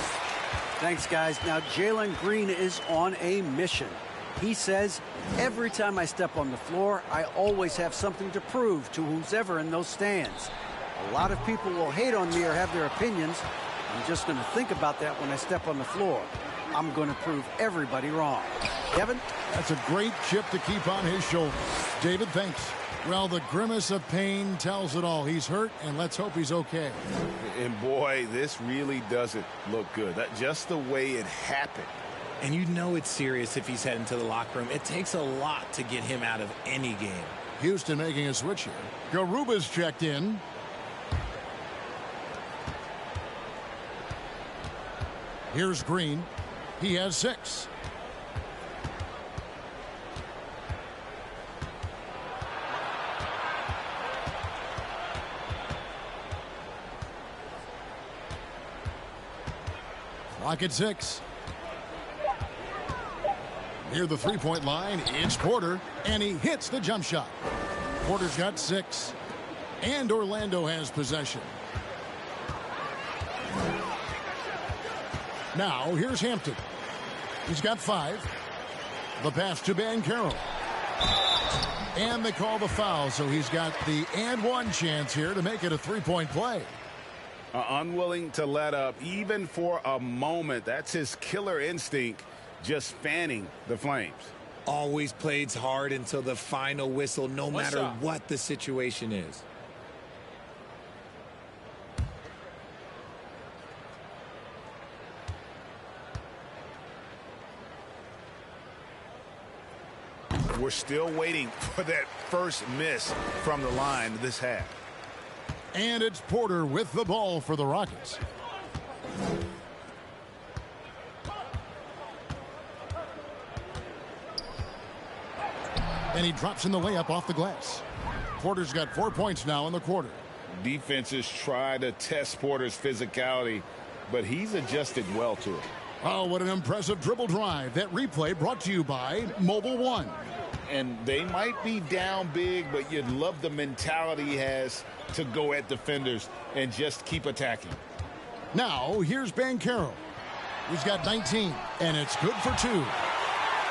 Thanks, guys. Now, Jalen Green is on a mission. He says, every time I step on the floor, I always have something to prove to who's ever in those stands. A lot of people will hate on me or have their opinions. I'm just going to think about that when I step on the floor. I'm going to prove everybody wrong. Kevin? That's a great chip to keep on his shoulders. David, thanks. Well, the grimace of pain tells it all. He's hurt, and let's hope he's okay. And boy, this really doesn't look good. Just the way it happened. And you know it's serious if he's heading to the locker room. It takes a lot to get him out of any game. Houston making a switch here. Garuba's checked in. Here's Green. He has 6. Clock at 6. Near the three-point line, it's Porter, and he hits the jump shot. Porter's got 6, and Orlando has possession. Now, here's Hampton. He's got 5. The pass to Banchero. And they call the foul, so he's got the and one chance here to make it a three-point play. Unwilling to let up even for a moment. That's his killer instinct, just fanning the flames. Always plays hard until the final whistle, no matter what the situation is. We're still waiting for that first miss from the line this half. And it's Porter with the ball for the Rockets. And he drops in the layup off the glass. Porter's got 4 points now in the quarter. Defenses try to test Porter's physicality, but he's adjusted well to it. Oh, what an impressive dribble drive. That replay brought to you by Mobile One. And they might be down big, but you'd love the mentality he has to go at defenders and just keep attacking. Now, here's Banchero. He's got 19, and it's good for 2.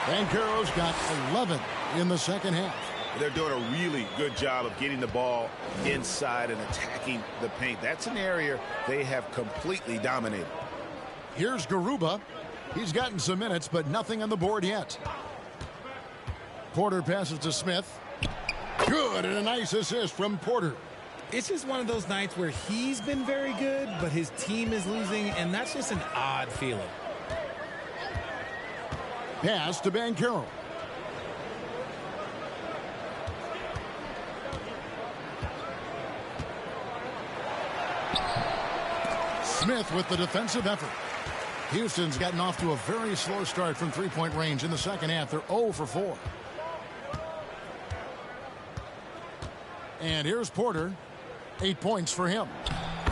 Banchero's got 11 in the second half. They're doing a really good job of getting the ball inside and attacking the paint. That's an area they have completely dominated. Here's Garuba. He's gotten some minutes, but nothing on the board yet. Porter passes to Smith. Good, and a nice assist from Porter. It's just one of those nights where he's been very good, but his team is losing, and that's just an odd feeling. Pass to Banchero. Smith with the defensive effort. Houston's gotten off to a very slow start from three-point range in the second half. They're 0 for 4. And here's Porter. 8 points for him.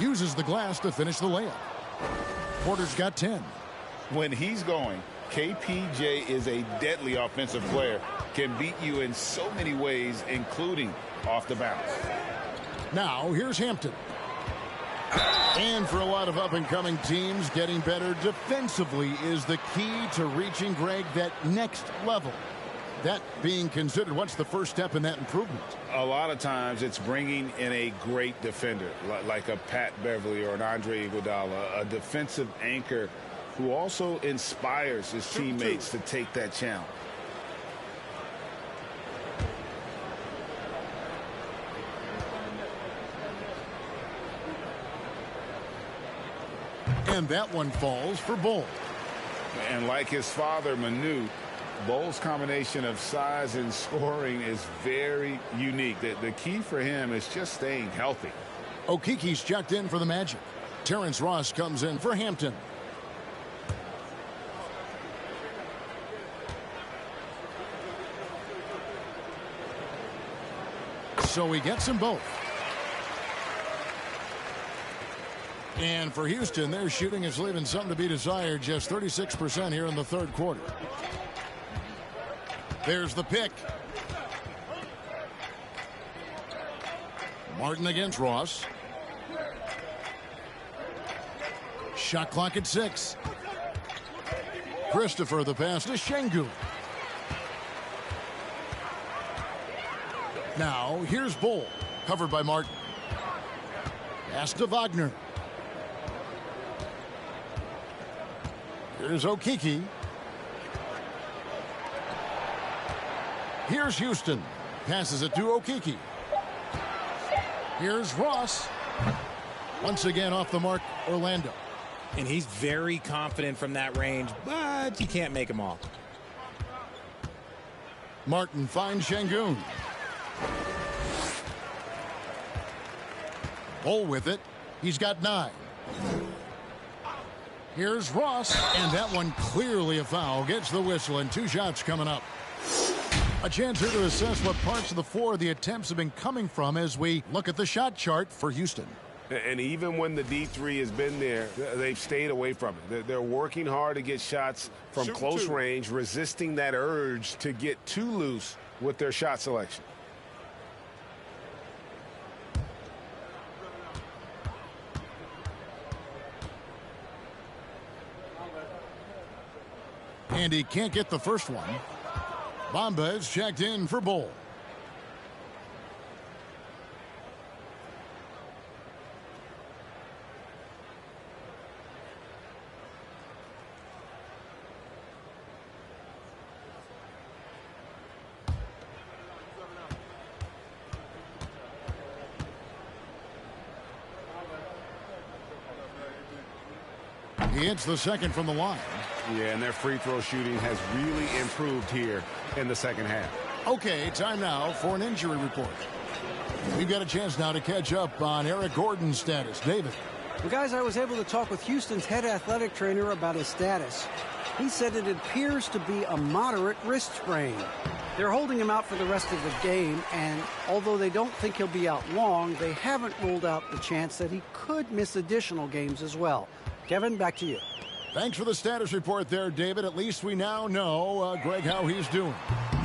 Uses the glass to finish the layup. Porter's got 10. When he's going, KPJ is a deadly offensive player. Can beat you in so many ways, including off the bounce. Now, here's Hampton. And for a lot of up-and-coming teams, getting better defensively is the key to reaching, Greg, that next level. That being considered, what's the first step in that improvement? A lot of times it's bringing in a great defender, like a Pat Beverly or an Andre Iguodala, a defensive anchor who also inspires his teammates to take that challenge. And that one falls for Bull. And like his father, Manu, Bull's combination of size and scoring is very unique. The key for him is just staying healthy. Okiki's checked in for the Magic. Terrence Ross comes in for Hampton. So he gets them both. And for Houston, their shooting is leaving something to be desired. Just 36% here in the third quarter. There's the pick. Martin against Ross. Shot clock at 6. Christopher the pass to Şengün. Now here's Bull, covered by Martin. Pass to Wagner. Here's Okiki. Here's Houston. Passes it to Okiki. Here's Ross. Once again off the mark, Orlando. And he's very confident from that range, but he can't make them all. Martin finds Şengün. Bull with it. He's got 9. Here's Ross, and that one clearly a foul. Gets the whistle, and 2 shots coming up. A chance here to assess what parts of the floor the attempts have been coming from as we look at the shot chart for Houston. And even when the D3 has been there, they've stayed away from it. They're working hard to get shots from close range, resisting that urge to get too loose with their shot selection. And he can't get the first one. Bamba is checked in for Bull. He hits the second from the line. Yeah, and their free throw shooting has really improved here in the second half. Okay, time now for an injury report. We've got a chance now to catch up on Eric Gordon's status. David. Well, guys, I was able to talk with Houston's head athletic trainer about his status. He said it appears to be a moderate wrist sprain. They're holding him out for the rest of the game, and although they don't think he'll be out long, they haven't ruled out the chance that he could miss additional games as well. Kevin, back to you. Thanks for the status report there, David. At least we now know, Greg, how he's doing.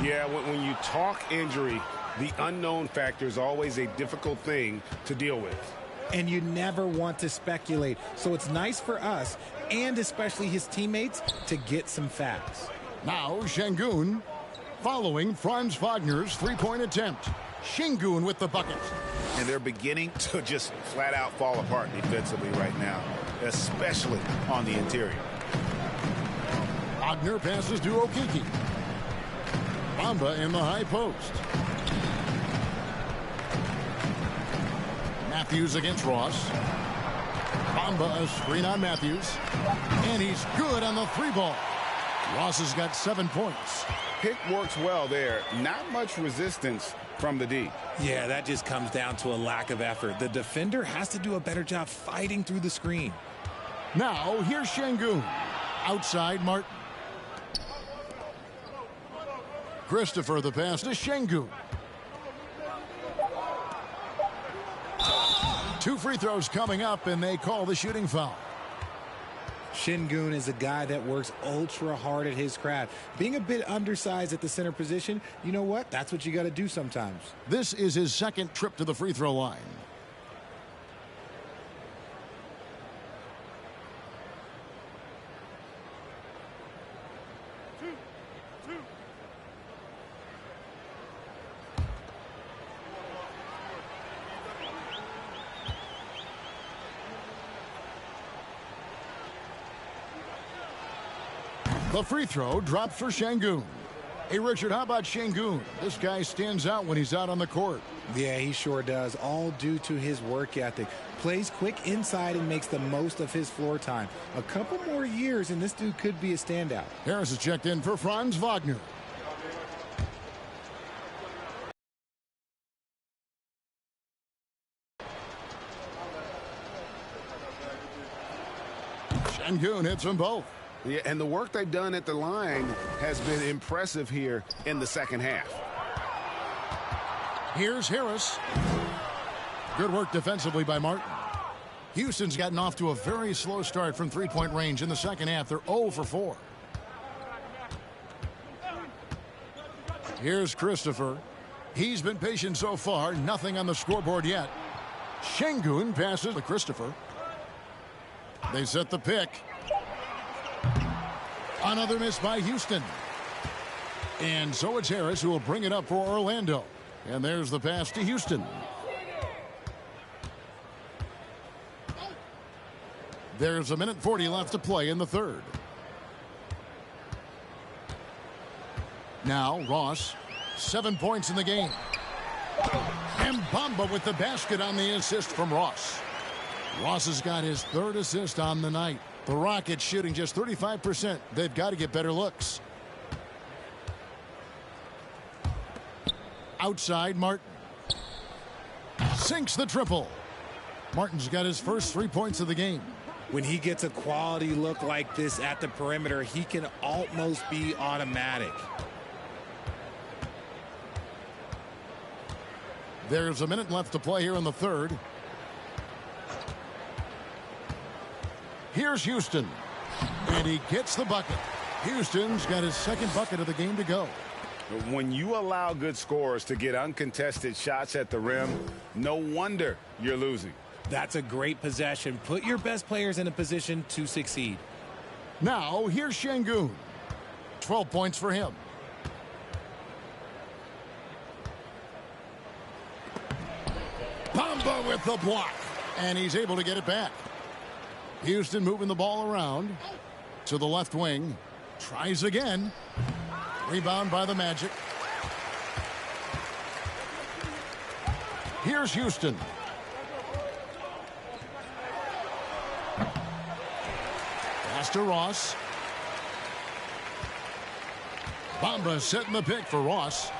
Yeah, when you talk injury, the unknown factor is always a difficult thing to deal with. And you never want to speculate. So it's nice for us, and especially his teammates, to get some facts. Now, Şengün, following Franz Wagner's three-point attempt. Şengün with the bucket. And they're beginning to just flat out fall apart defensively right now, especially on the interior. Wagner passes to Okiki. Bamba in the high post. Matthews against Ross. Bamba a screen on Matthews. And he's good on the three ball. Ross has got 7 points. Pick works well there. Not much resistance from the D. Yeah, that just comes down to a lack of effort. The defender has to do a better job fighting through the screen. Now, here's Şengün. Outside, Martin. Christopher, the pass to Şengün. 2 free throws coming up, and they call the shooting foul. Şengün is a guy that works ultra hard at his craft. Being a bit undersized at the center position, you know what? That's what you got to do sometimes. This is his second trip to the free throw line. The free throw dropped for Şengün. Hey, Richard, how about Şengün? This guy stands out when he's out on the court. Yeah, he sure does, all due to his work ethic. Plays quick inside and makes the most of his floor time. A couple more years, and this dude could be a standout. Harris is checked in for Franz Wagner. Şengün hits them both. Yeah, and the work they've done at the line has been impressive here in the second half. Here's Harris. Good work defensively by Martin. Houston's gotten off to a very slow start from three-point range in the second half. They're 0 for 4. Here's Christopher. He's been patient so far. Nothing on the scoreboard yet. Şengün passes to Christopher. They set the pick. Another miss by Houston. And so it's Harris who will bring it up for Orlando. And there's the pass to Houston. There's 1:40 left to play in the third. Now Ross, 7 points in the game. And Bamba with the basket on the assist from Ross. Ross has got his third assist on the night. The Rockets shooting just 35%. They've got to get better looks. Outside, Martin. Sinks the triple. Martin's got his first 3 points of the game. When he gets a quality look like this at the perimeter, he can almost be automatic. There's a minute left to play here in the third. Here's Houston. And he gets the bucket. Houston's got his second bucket of the game to go. When you allow good scorers to get uncontested shots at the rim, no wonder you're losing. That's a great possession. Put your best players in a position to succeed. Now, here's Şengün. 12 points for him. Bamba with the block. And he's able to get it back. Houston moving the ball around to the left wing. Tries again. Rebound by the Magic. Here's Houston. Pass to Ross. Bamba setting the pick for Ross.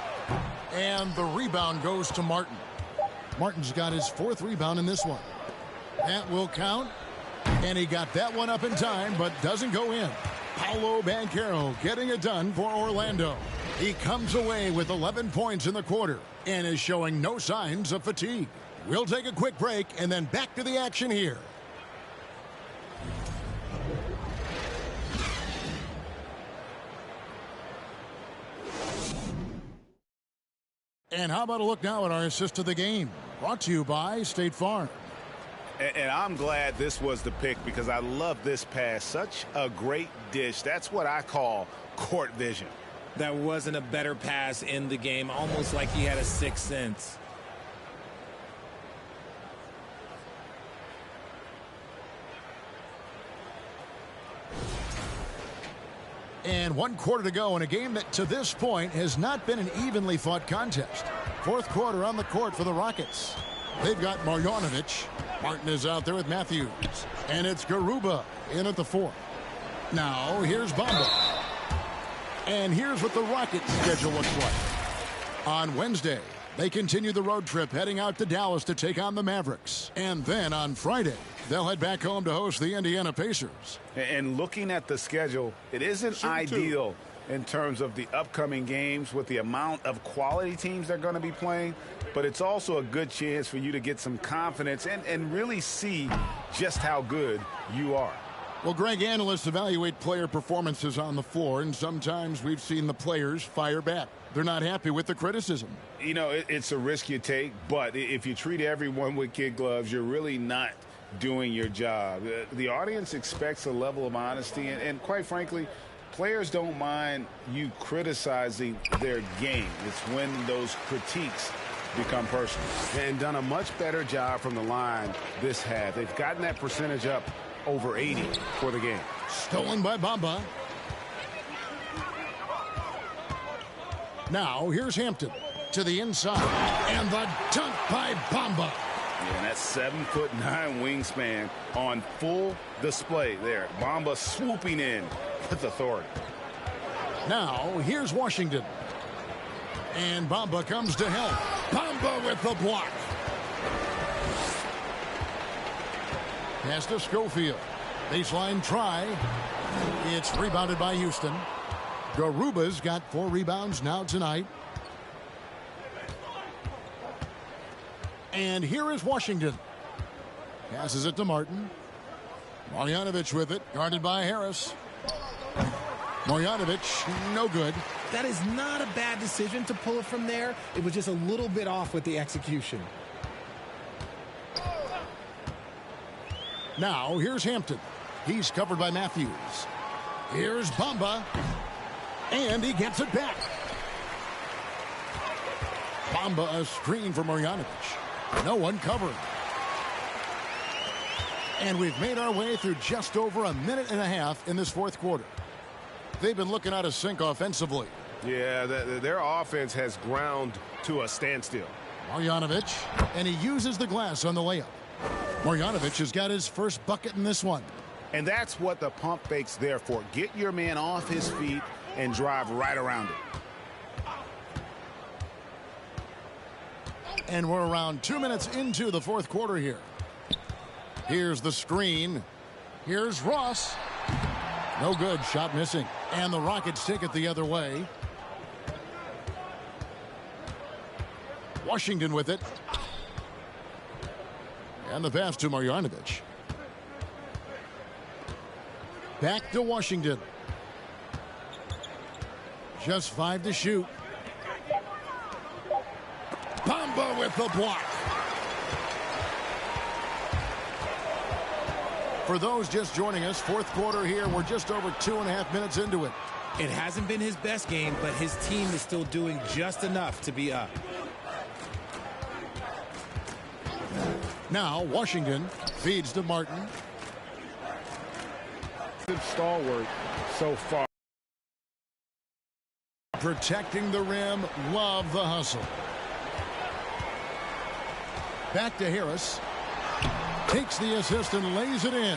And the rebound goes to Martin. Martin's got his 4th rebound in this one. That will count. And he got that one up in time, but doesn't go in. Paolo Banchero getting it done for Orlando. He comes away with 11 points in the quarter and is showing no signs of fatigue. We'll take a quick break and then back to the action here. And how about a look now at our assist of the game? Brought to you by State Farm. And I'm glad this was the pick because I love this pass. Such a great dish. That's what I call court vision. That wasn't a better pass in the game, almost like he had a 6th sense. And 1 quarter to go in a game that to this point has not been an evenly fought contest. 4th quarter on the court for the Rockets. They've got Marjanovic. Martin is out there with Matthews. And it's Garuba in at the 4. Now here's Bamba. And here's what the Rockets schedule looks like. On Wednesday, they continue the road trip heading out to Dallas to take on the Mavericks. And then on Friday, they'll head back home to host the Indiana Pacers. And looking at the schedule, it isn't ideal in terms of the upcoming games with the amount of quality teams they're going to be playing. But it's also a good chance for you to get some confidence and really see just how good you are. Well, Greg, analysts evaluate player performances on the floor, and sometimes we've seen the players fire back. They're not happy with the criticism. You know, it's a risk you take, but if you treat everyone with kid gloves, you're really not doing your job. The audience expects a level of honesty, and quite frankly, players don't mind you criticizing their game. It's when those critiques become personal. And done a much better job from the line this half. They've gotten that percentage up over 80 for the game. Stolen by Bamba. Now here's Hampton to the inside. And the dunk by Bamba. Yeah, and that's 7'9" wingspan on full display there. Bamba swooping in with authority. Now here's Washington. And Bamba comes to help. Bamba with the block. Pass to Schofield. Baseline try. It's rebounded by Houston. Garuba's got 4 rebounds now tonight. And here is Washington. Passes it to Martin. Marjanovic with it, guarded by Harris. Marjanovic, no good. That is not a bad decision to pull it from there. It was just a little bit off with the execution. Now, here's Hampton. He's covered by Matthews. Here's Bamba. And he gets it back. Bamba a screen for Marjanovic. No one covering. And we've made our way through just over a minute and a half in this 4th quarter. They've been looking out of sync offensively. Yeah, their offense has ground to a standstill. Marjanovic, and he uses the glass on the layup. Marjanovic has got his first bucket in this one. And that's what the pump fake's there for. Get your man off his feet and drive right around it. And we're around 2 minutes into the 4th quarter here. Here's the screen. Here's Ross. No good. Shot missing. And the Rockets take it the other way. Washington with it. And the pass to Marjanovic. Back to Washington. Just 5 to shoot. Bamba with the block. For those just joining us, 4th quarter here. We're just over 2.5 minutes into it. It hasn't been his best game, but his team is still doing just enough to be up. Now Washington feeds to Martin. Stalwart so far. Protecting the rim. Love the hustle. Back to Harris. Takes the assist and lays it in.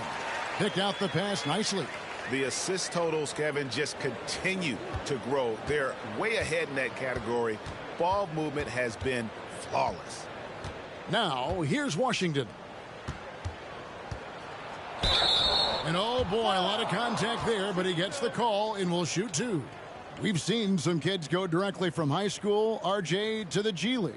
Pick out the pass nicely. The assist totals, Kevin, just continue to grow. They're way ahead in that category. Ball movement has been flawless. Now, here's Washington. And oh boy, a lot of contact there, but he gets the call and will shoot two. We've seen some kids go directly from high school, RJ, to the G League.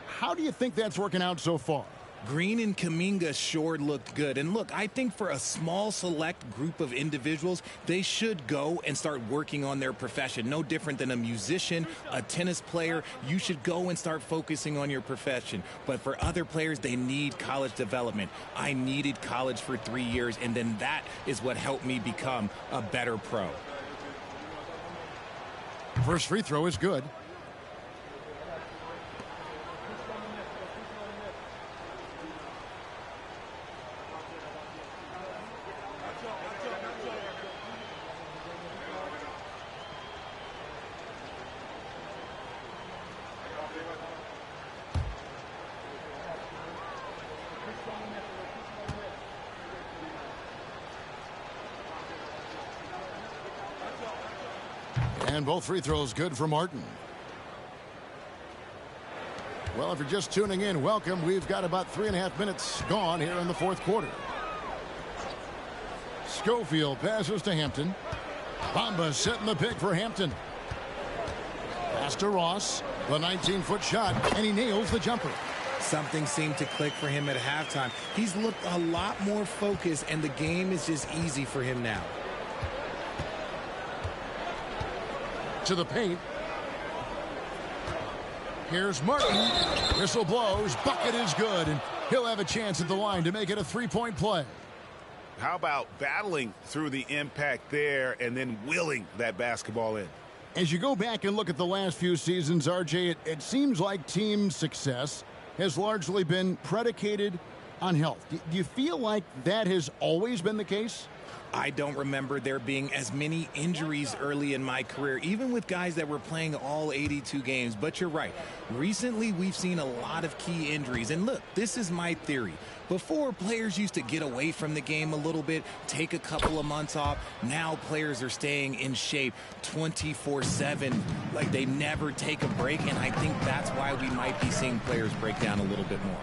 How do you think that's working out so far? Green and Kuminga sure looked good. And look, I think for a small select group of individuals, they should go and start working on their profession. No different than a musician, a tennis player. You should go and start focusing on your profession. But for other players, they need college development. I needed college for 3 years, and then that is what helped me become a better pro. First free throw is good. And both free throws good for Martin. Well, if you're just tuning in, welcome. We've got about 3.5 minutes gone here in the fourth quarter. Schofield passes to Hampton. Bamba setting the pick for Hampton. Pass to Ross. The 19-foot shot, and he nails the jumper. Something seemed to click for him at halftime. He's looked a lot more focused, and the game is just easy for him now. To the paint. Here's Martin. Whistle blows. Bucket is good, and he'll have a chance at the line to make it a three-point play. How about battling through the impact there and then willing that basketball in? As you go back and look at the last few seasons, RJ, it seems like team success has largely been predicated on health. Do you feel like that has always been the case? I don't remember there being as many injuries early in my career, even with guys that were playing all 82 games. But you're right. Recently, we've seen a lot of key injuries. And look, this is my theory. Before, players used to get away from the game a little bit, take a couple of months off. Now players are staying in shape 24/7. Like they never take a break. And I think that's why we might be seeing players break down a little bit more.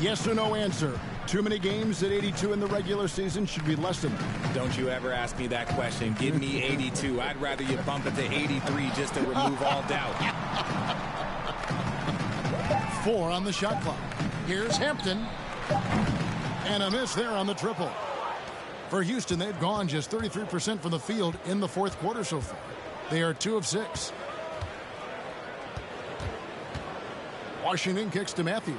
Yes or no answer. Too many games at 82 in the regular season should be less than that. Don't you ever ask me that question. Give me 82. I'd rather you bump it to 83 just to remove all doubt. 4 on the shot clock. Here's Hampton. And a miss there on the triple. For Houston, they've gone just 33% from the field in the fourth quarter so far. They are 2 of 6. Washington kicks to Matthews.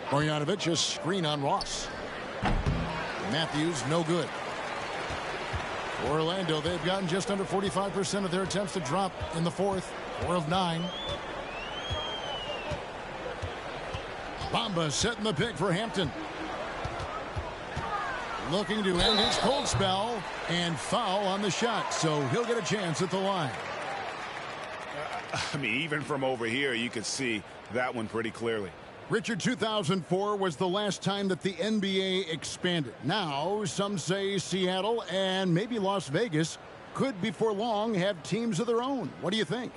Marjanovic, a screen on Ross. Matthews, no good. For Orlando, they've gotten just under 45% of their attempts to drop in the fourth. 4 of 9. Bamba setting the pick for Hampton. Looking to end his cold spell, and foul on the shot, so he'll get a chance at the line. I mean, even from over here, you could see that one pretty clearly. Richard, 2004 was the last time that the NBA expanded. Now, some say Seattle and maybe Las Vegas could before long have teams of their own. What do you think?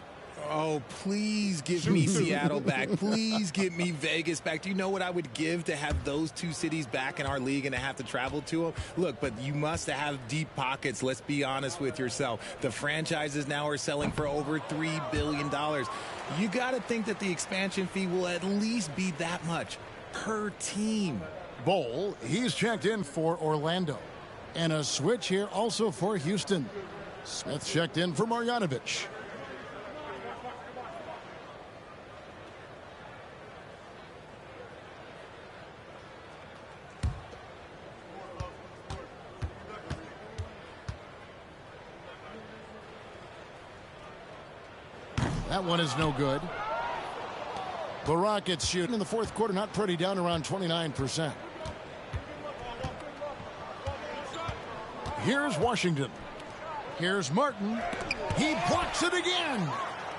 Oh, please give me Seattle back. Please give me Vegas back. Do you know what I would give to have those two cities back in our league and to have to travel to them? Look, but you must have deep pockets. Let's be honest with yourself. The franchises now are selling for over $3 billion. You got to think that the expansion fee will at least be that much per team. Bowl, he's checked in for Orlando. And a switch here also for Houston. Smith checked in for Marjanovic. That one is no good. The Rockets shooting in the fourth quarter, not pretty, down around 29%. Here's Washington. Here's Martin. He blocks it again.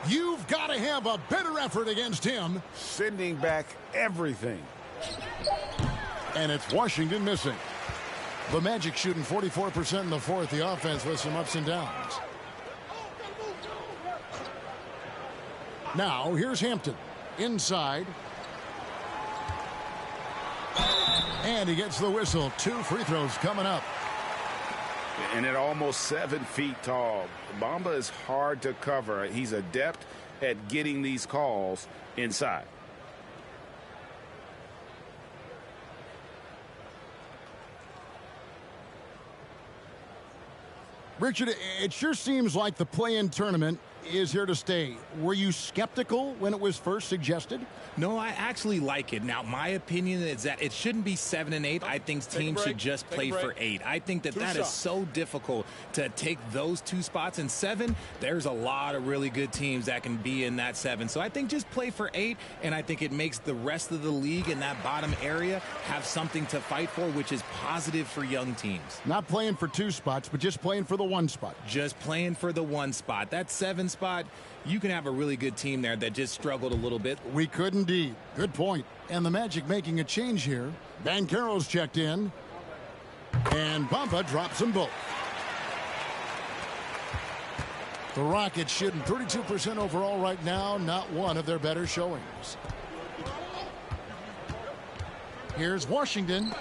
You've got to have a better effort against him. Sending back everything. And it's Washington missing. The Magic shooting 44% in the fourth. The offense with some ups and downs. Now here's Hampton inside. And he gets the whistle. 2 free throws coming up. And at almost 7 feet tall, Bamba is hard to cover. He's adept at getting these calls inside. Richard, it sure seems like the play-in tournament is here to stay. Were you skeptical when it was first suggested? No, I actually like it. Now, my opinion is that it shouldn't be 7 and 8. I think teams should just play for 8. I think that is so difficult to take those 2 spots. In 7, there's a lot of really good teams that can be in that 7. So I think just play for 8, and I think it makes the rest of the league in that bottom area have something to fight for, which is positive for young teams. Not playing for 2 spots, but just playing for the 1 spot. Just playing for the 1 spot. That 7 spot, you can have a really good team there that just struggled a little bit. We could indeed. Good point. And the Magic making a change here. Banchero's checked in. And Bamba drops them both. The Rockets shooting 32% overall right now. Not one of their better showings. Here's Washington.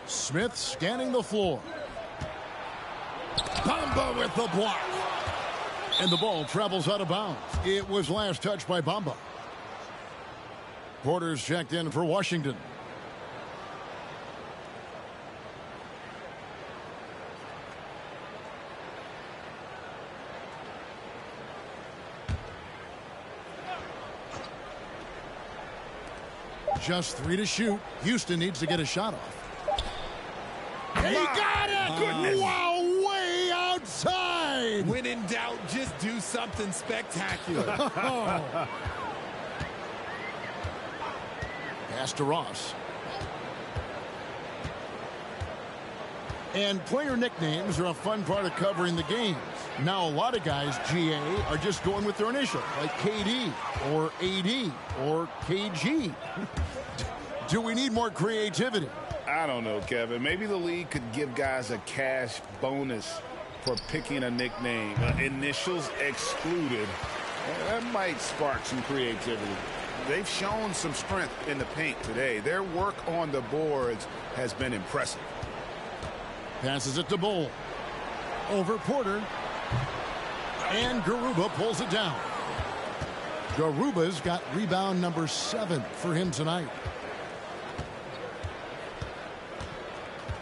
Smith scanning the floor. Bamba with the block. And the ball travels out of bounds. It was last touched by Bamba. Porter's checked in for Washington. Just 3 to shoot. Houston needs to get a shot off. He got it! Goodness. Wow, way outside! When in doubt, just do something spectacular. Pass to Ross. And player nicknames are a fun part of covering the games. Now a lot of guys, GA, are just going with their initial, like KD or AD or KG. Do we need more creativity? I don't know, Kevin. Maybe the league could give guys a cash bonus for picking a nickname. Initials excluded. That might spark some creativity. They've shown some strength in the paint today. Their work on the boards has been impressive. Passes it to Bull. Over Porter. And Garuba pulls it down. Garuba's got rebound number 7 for him tonight.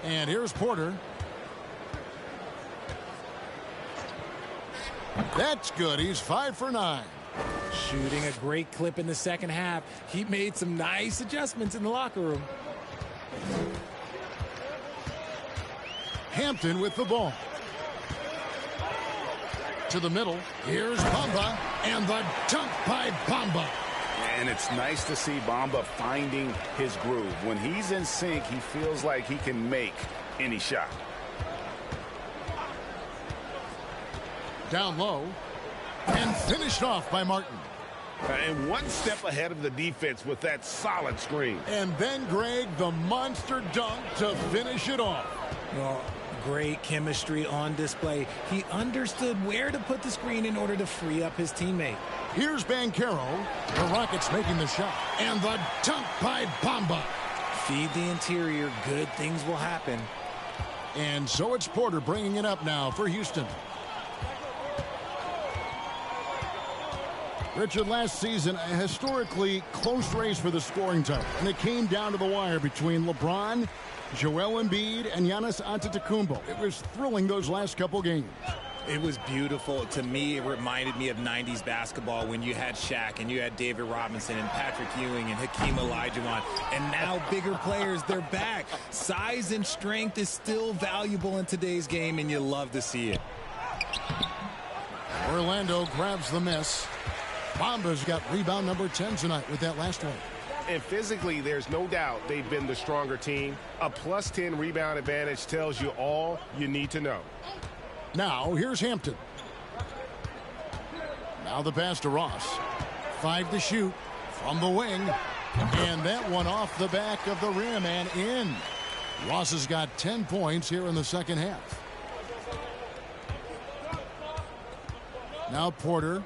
And here's Porter. That's good. He's 5 for 9. Shooting a great clip in the second half. He made some nice adjustments in the locker room. Hampton with the ball. To the middle. Here's Bamba. And the dunk by Bamba. And it's nice to see Bamba finding his groove. When he's in sync, he feels like he can make any shot. Down low. And finished off by Martin. And one step ahead of the defense with that solid screen. And then Greg, the monster dunk to finish it off. Well, great chemistry on display. He understood where to put the screen in order to free up his teammate. Here's Banchero. The Rockets making the shot. And the dunk by Bamba. Feed the interior. Good things will happen. And so it's Porter bringing it up now for Houston. Richard, last season, a historically close race for the scoring title. And it came down to the wire between LeBron, Joel Embiid, and Giannis Antetokounmpo. It was thrilling those last couple games. It was beautiful. To me, it reminded me of 90s basketball when you had Shaq and you had David Robinson and Patrick Ewing and Hakeem Olajuwon. And now bigger players, they're back. Size and strength is still valuable in today's game, and you love to see it. Orlando grabs the miss. Bamba's got rebound number 10 tonight with that last one. And physically, there's no doubt they've been the stronger team. A plus 10 rebound advantage tells you all you need to know. Now, here's Hampton. Now the pass to Ross. 5 to shoot from the wing. And that one off the back of the rim and in. Ross has got 10 points here in the second half. Now Porter.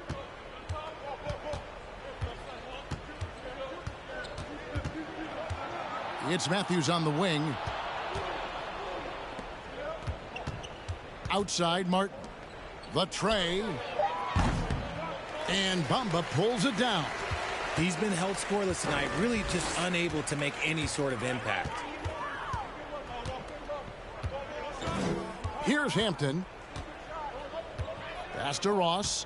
It's Matthews on the wing. Outside Martin. The tray. And Bamba pulls it down. He's been held scoreless tonight, really just unable to make any sort of impact. Here's Hampton. Pass to Ross.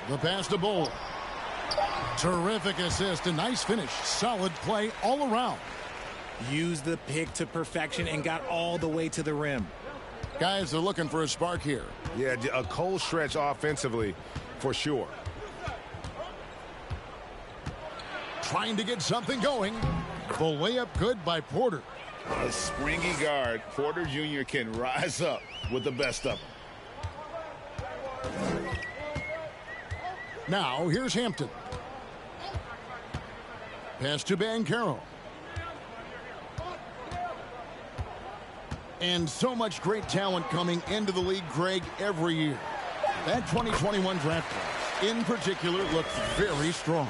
The pass to Bull. Terrific assist, a nice finish. Solid play all around. Used the pick to perfection and got all the way to the rim. Guys are looking for a spark here. Yeah, a cold stretch offensively for sure. Trying to get something going. The layup good by Porter. A springy guard, Porter Jr. can rise up with the best of them. Now here's Hampton. Pass to Banchero. And so much great talent coming into the league, Greg, every year. That 2021 draft class, in particular, looks very strong.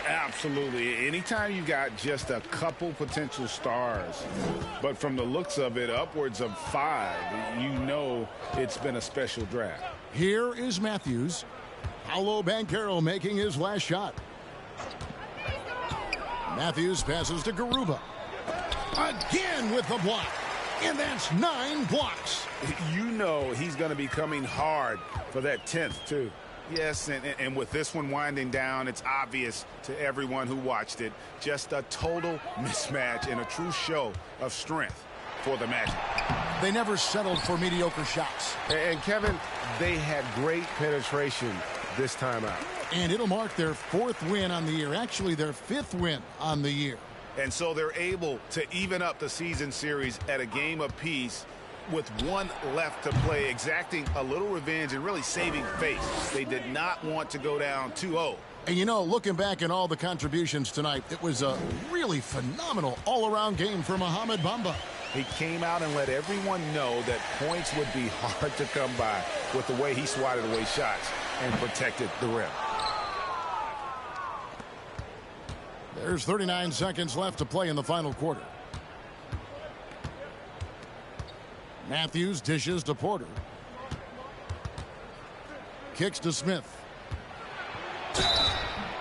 Absolutely. Anytime you got just a couple potential stars, but from the looks of it, upwards of 5, you know it's been a special draft. Here is Matthews. Paolo Banchero making his last shot. Matthews passes to Garuba. Again with the block. And that's 9 blocks. You know he's going to be coming hard for that 10th, too. Yes, and with this one winding down, it's obvious to everyone who watched it. Just a total mismatch and a true show of strength for the Magic. They never settled for mediocre shots. And Kevin, they had great penetration this time out. And it'll mark their 4th win on the year. Actually, their 5th win on the year. And so they're able to even up the season series at a game apiece with 1 left to play, exacting a little revenge and really saving face. They did not want to go down 2-0. And you know, looking back at all the contributions tonight, it was a really phenomenal all-around game for Mohamed Bamba. He came out and let everyone know that points would be hard to come by with the way he swatted away shots and protected the rim. There's 39 seconds left to play in the final quarter. Matthews dishes to Porter. Kicks to Smith.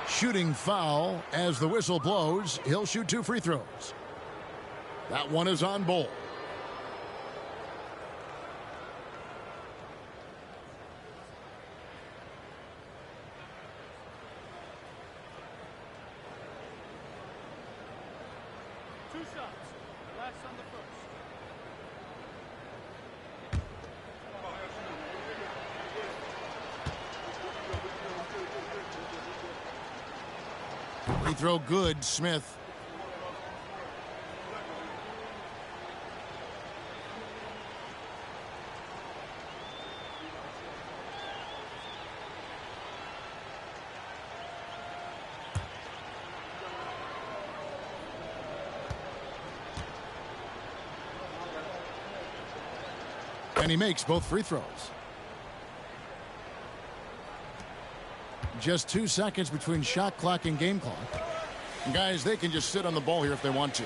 Shooting foul as the whistle blows. He'll shoot 2 free throws. That one is on Bull. Free throw good, Smith. And he makes both free throws. Just 2 seconds between shot clock and game clock. And guys, they can just sit on the ball here if they want to.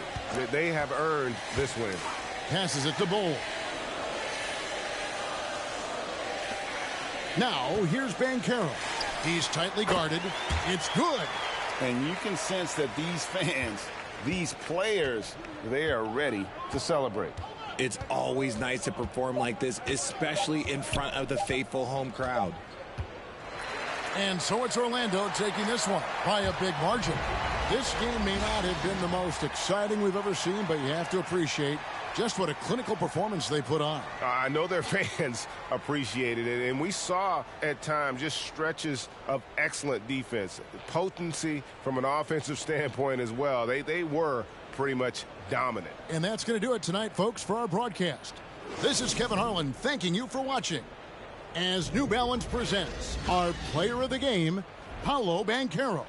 They have earned this win. Passes it to Bull. Now, here's Banchero. He's tightly guarded. It's good. And you can sense that these fans, these players, they are ready to celebrate. It's always nice to perform like this, especially in front of the faithful home crowd. And so it's Orlando taking this one by a big margin. This game may not have been the most exciting we've ever seen, but you have to appreciate just what a clinical performance they put on. I know their fans appreciated it, and we saw at times just stretches of excellent defense, potency from an offensive standpoint as well. They were pretty much dominant. And that's going to do it tonight, folks, for our broadcast. This is Kevin Harlan thanking you for watching. as New Balance presents our player of the game, Paolo Banchero.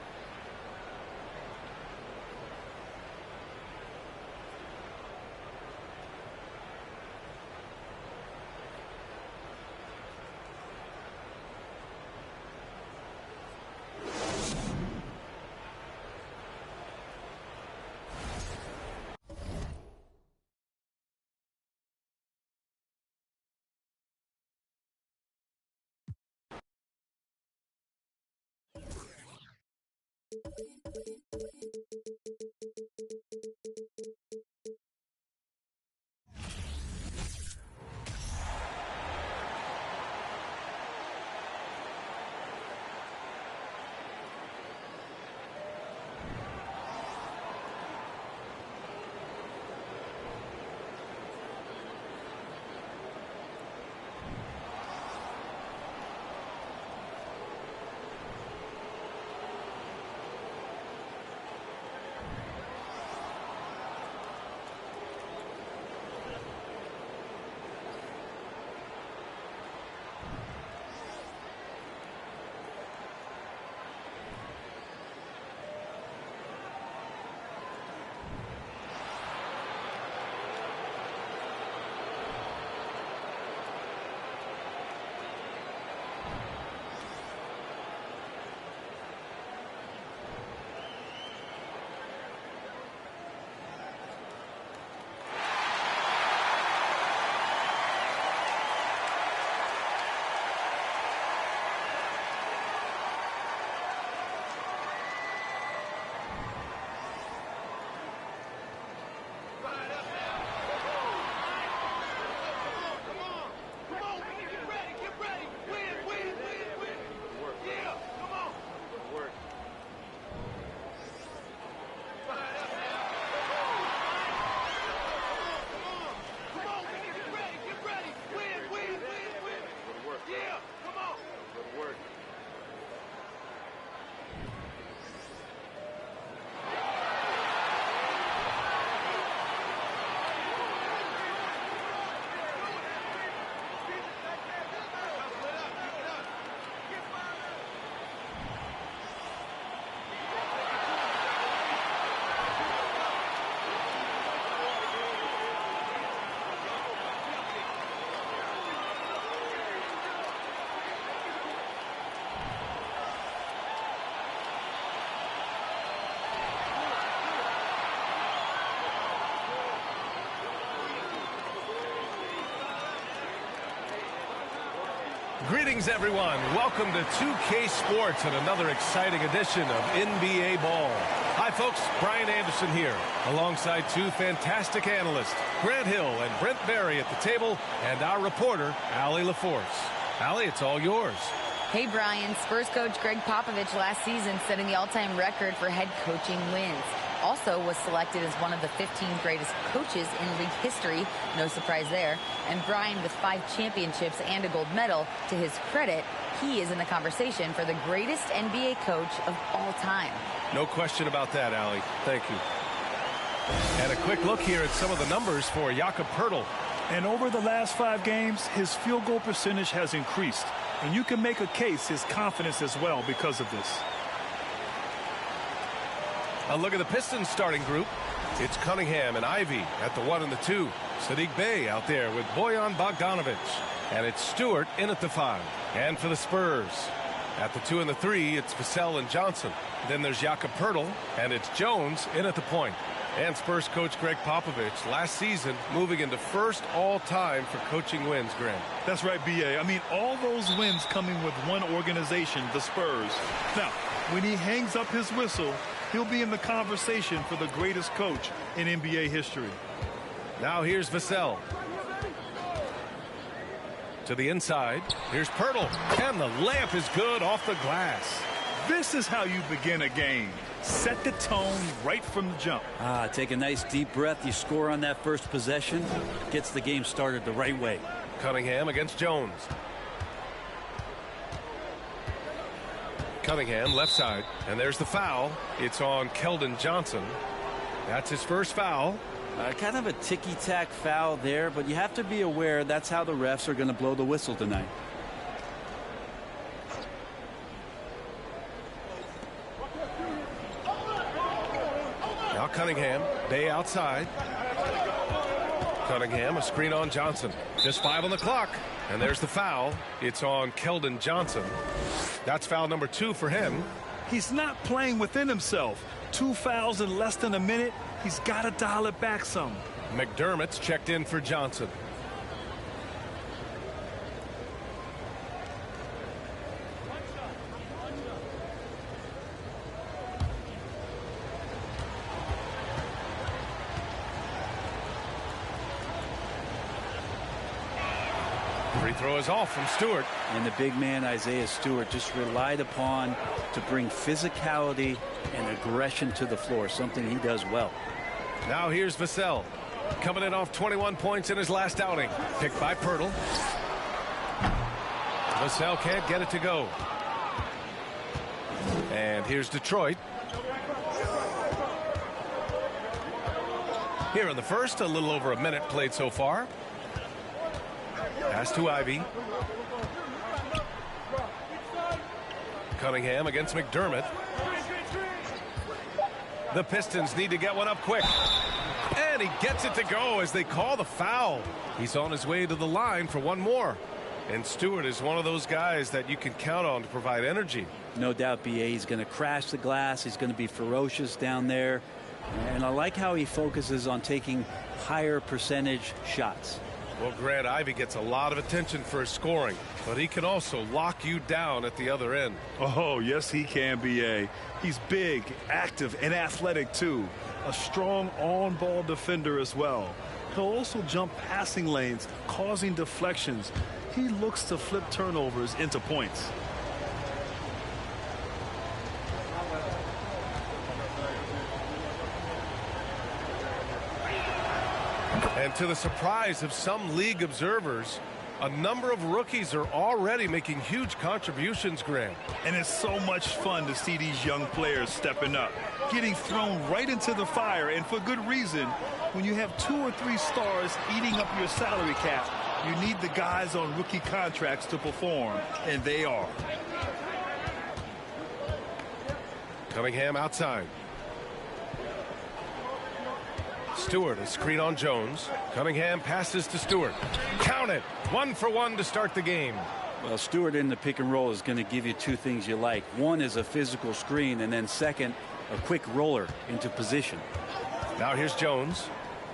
Greetings, everyone. Welcome to 2K Sports and another exciting edition of NBA Ball. Hi, folks. Brian Anderson here, alongside two fantastic analysts, Grant Hill and Brent Berry at the table, and our reporter, Allie LaForce. Allie, it's all yours. Hey, Brian. Spurs coach Greg Popovich last season setting the all-time record for head coaching wins. Also was selected as one of the 15 greatest coaches in league history. No surprise there. And Brian, with 5 championships and a gold medal, to his credit, he is in the conversation for the greatest NBA coach of all time. No question about that, Allie. Thank you. And a quick look here at some of the numbers for Jakob Poeltl. And over the last 5 games, his field goal percentage has increased. And you can make a case his confidence as well because of this. A look at the Pistons starting group. It's Cunningham and Ivy at the 1 and the 2. Sadiq Bey out there with Bojan Bogdanovic. And it's Stewart in at the 5. And for the Spurs, at the 2 and the 3, it's Vassell and Johnson. Then there's Jakob Poeltl, and it's Jones in at the point. And Spurs coach Greg Popovich last season moving into first all-time for coaching wins, Grant. That's right, B.A. I mean, all those wins coming with one organization, the Spurs. Now, when he hangs up his whistle, he'll be in the conversation for the greatest coach in NBA history. Now here's Vassell. To the inside. Here's Poeltl. And the layup is good off the glass. This is how you begin a game. Set the tone right from the jump. Take a nice deep breath. You score on that first possession. Gets the game started the right way. Cunningham against Jones. Cunningham left side. And there's the foul. It's on Keldon Johnson. That's his first foul. Kind of a ticky-tack foul there, but you have to be aware that's how the refs are going to blow the whistle tonight. Cunningham. Bay outside. Cunningham, a screen on Johnson. Just 5 on the clock. And there's the foul. It's on Keldon Johnson. That's foul number 2 for him. He's not playing within himself. 2 fouls in less than a minute. He's got to dial it back some. McDermott's checked in for Johnson. Free throw is off from Stewart. And the big man, Isaiah Stewart, just relied upon to bring physicality and aggression to the floor, something he does well. Now here's Vassell, coming in off 21 points in his last outing. Picked by Pirtle. Vassell can't get it to go. And here's Detroit. Here in the first, a little over a minute played so far. Pass to Ivy. Cunningham against McDermott. The Pistons need to get one up quick. And he gets it to go as they call the foul. He's on his way to the line for one more. And Stewart is one of those guys that you can count on to provide energy. No doubt, B.A. He's going to crash the glass. He's going to be ferocious down there. And I like how he focuses on taking higher percentage shots. Well, Grant, Ivy gets a lot of attention for his scoring, but he can also lock you down at the other end. Oh, yes, he can, B.A. He's big, active, and athletic, too. A strong on-ball defender as well. He'll also jump passing lanes, causing deflections. He looks to flip turnovers into points. And to the surprise of some league observers, a number of rookies are already making huge contributions, Grant. And it's so much fun to see these young players stepping up, getting thrown right into the fire, and for good reason. When you have 2 or 3 stars eating up your salary cap, you need the guys on rookie contracts to perform, and they are. Cunningham outside. Stewart, a screen on Jones. Cunningham passes to Stewart. Count it. 1 for 1 to start the game. Well, Stewart in the pick and roll is going to give you 2 things you like. One is a physical screen, and then second, a quick roller into position. Now here's Jones.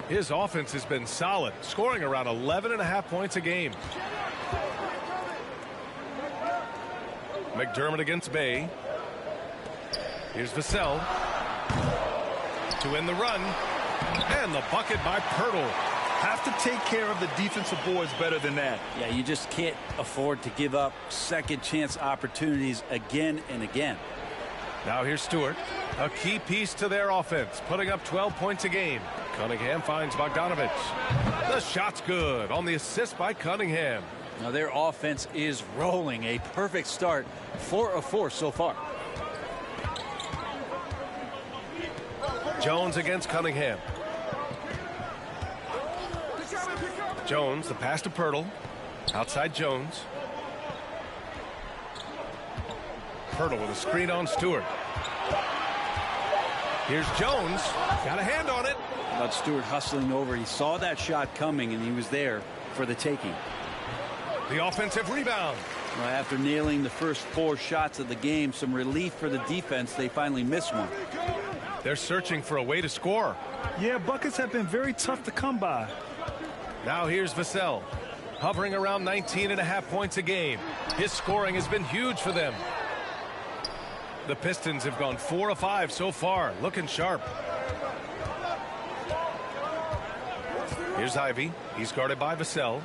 His offense has been solid, scoring around 11.5 points a game. McDermott against Bay. Here's Vassell. To end the run. And the bucket by Pirtle. Have to take care of the defensive boards better than that. Yeah, you just can't afford to give up second chance opportunities again and again. Now here's Stewart, a key piece to their offense, putting up 12 points a game. Cunningham finds Bogdanovich. The shot's good on the assist by Cunningham. Now their offense is rolling. A perfect start. 4 of 4 so far. Jones against Cunningham. Jones, the pass to Pirtle. Outside Jones. Pirtle with a screen on Stewart. Here's Jones. Got a hand on it. But Stewart hustling over. He saw that shot coming, and he was there for the taking. The offensive rebound. Well, after nailing the first 4 shots of the game, some relief for the defense. They finally missed one. They're searching for a way to score. Yeah, buckets have been very tough to come by. Now here's Vassell, hovering around 19.5 points a game. His scoring has been huge for them. The Pistons have gone 4 of 5 so far, looking sharp. Here's Ivy. He's guarded by Vassell.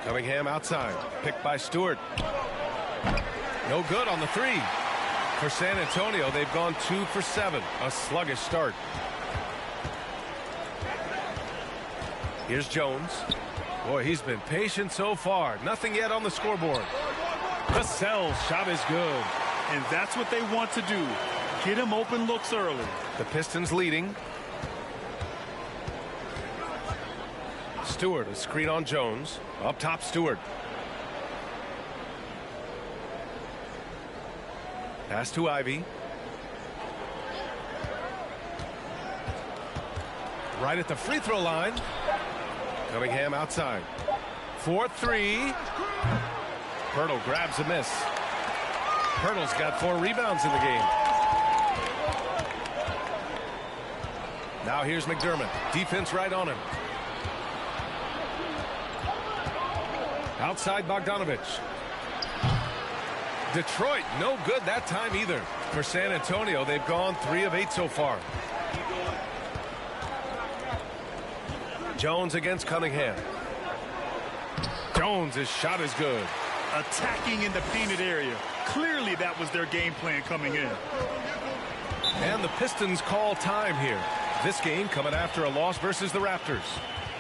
Cunningham outside, picked by Stewart. No good on the 3. For San Antonio, they've gone 2 for 7. A sluggish start. Here's Jones. Boy, he's been patient so far. Nothing yet on the scoreboard. Vassell's shot is good. And that's what they want to do. Get him open looks early. The Pistons leading. Stewart, a screen on Jones. Up top, Stewart. Pass to Ivy. right at the free throw line. Cunningham outside. 4-3. Pirtle grabs a miss. Pirtle's got 4 rebounds in the game. Now here's McDermott. Defense right on him. Outside Bogdanovich. Detroit, no good that time either. For San Antonio, they've gone 3 of 8 so far. Jones against Cunningham. Jones' shot is good. Attacking in the painted area. Clearly that was their game plan coming in. And the Pistons call time here. This game coming after a loss versus the Raptors.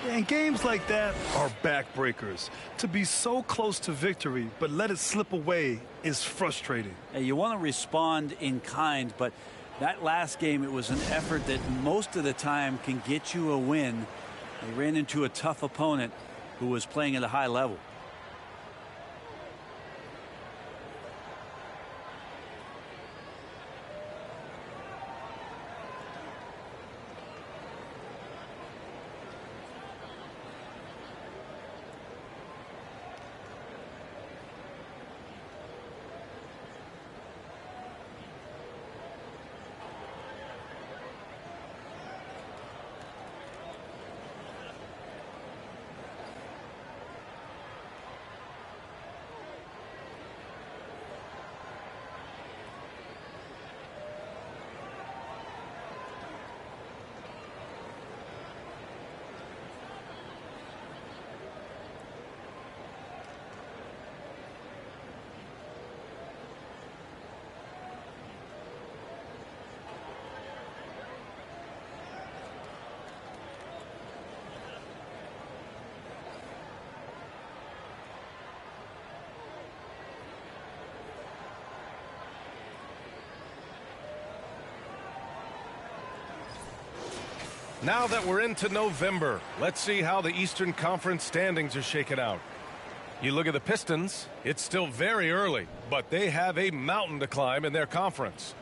And games like that are backbreakers. To be so close to victory but let it slip away is frustrating. Hey, you want to respond in kind, but that last game, it was an effort that most of the time can get you a win. They ran into a tough opponent who was playing at a high level. Now that we're into November, let's see how the Eastern Conference standings are shaken out. You look at the Pistons, it's still very early, but they have a mountain to climb in their conference.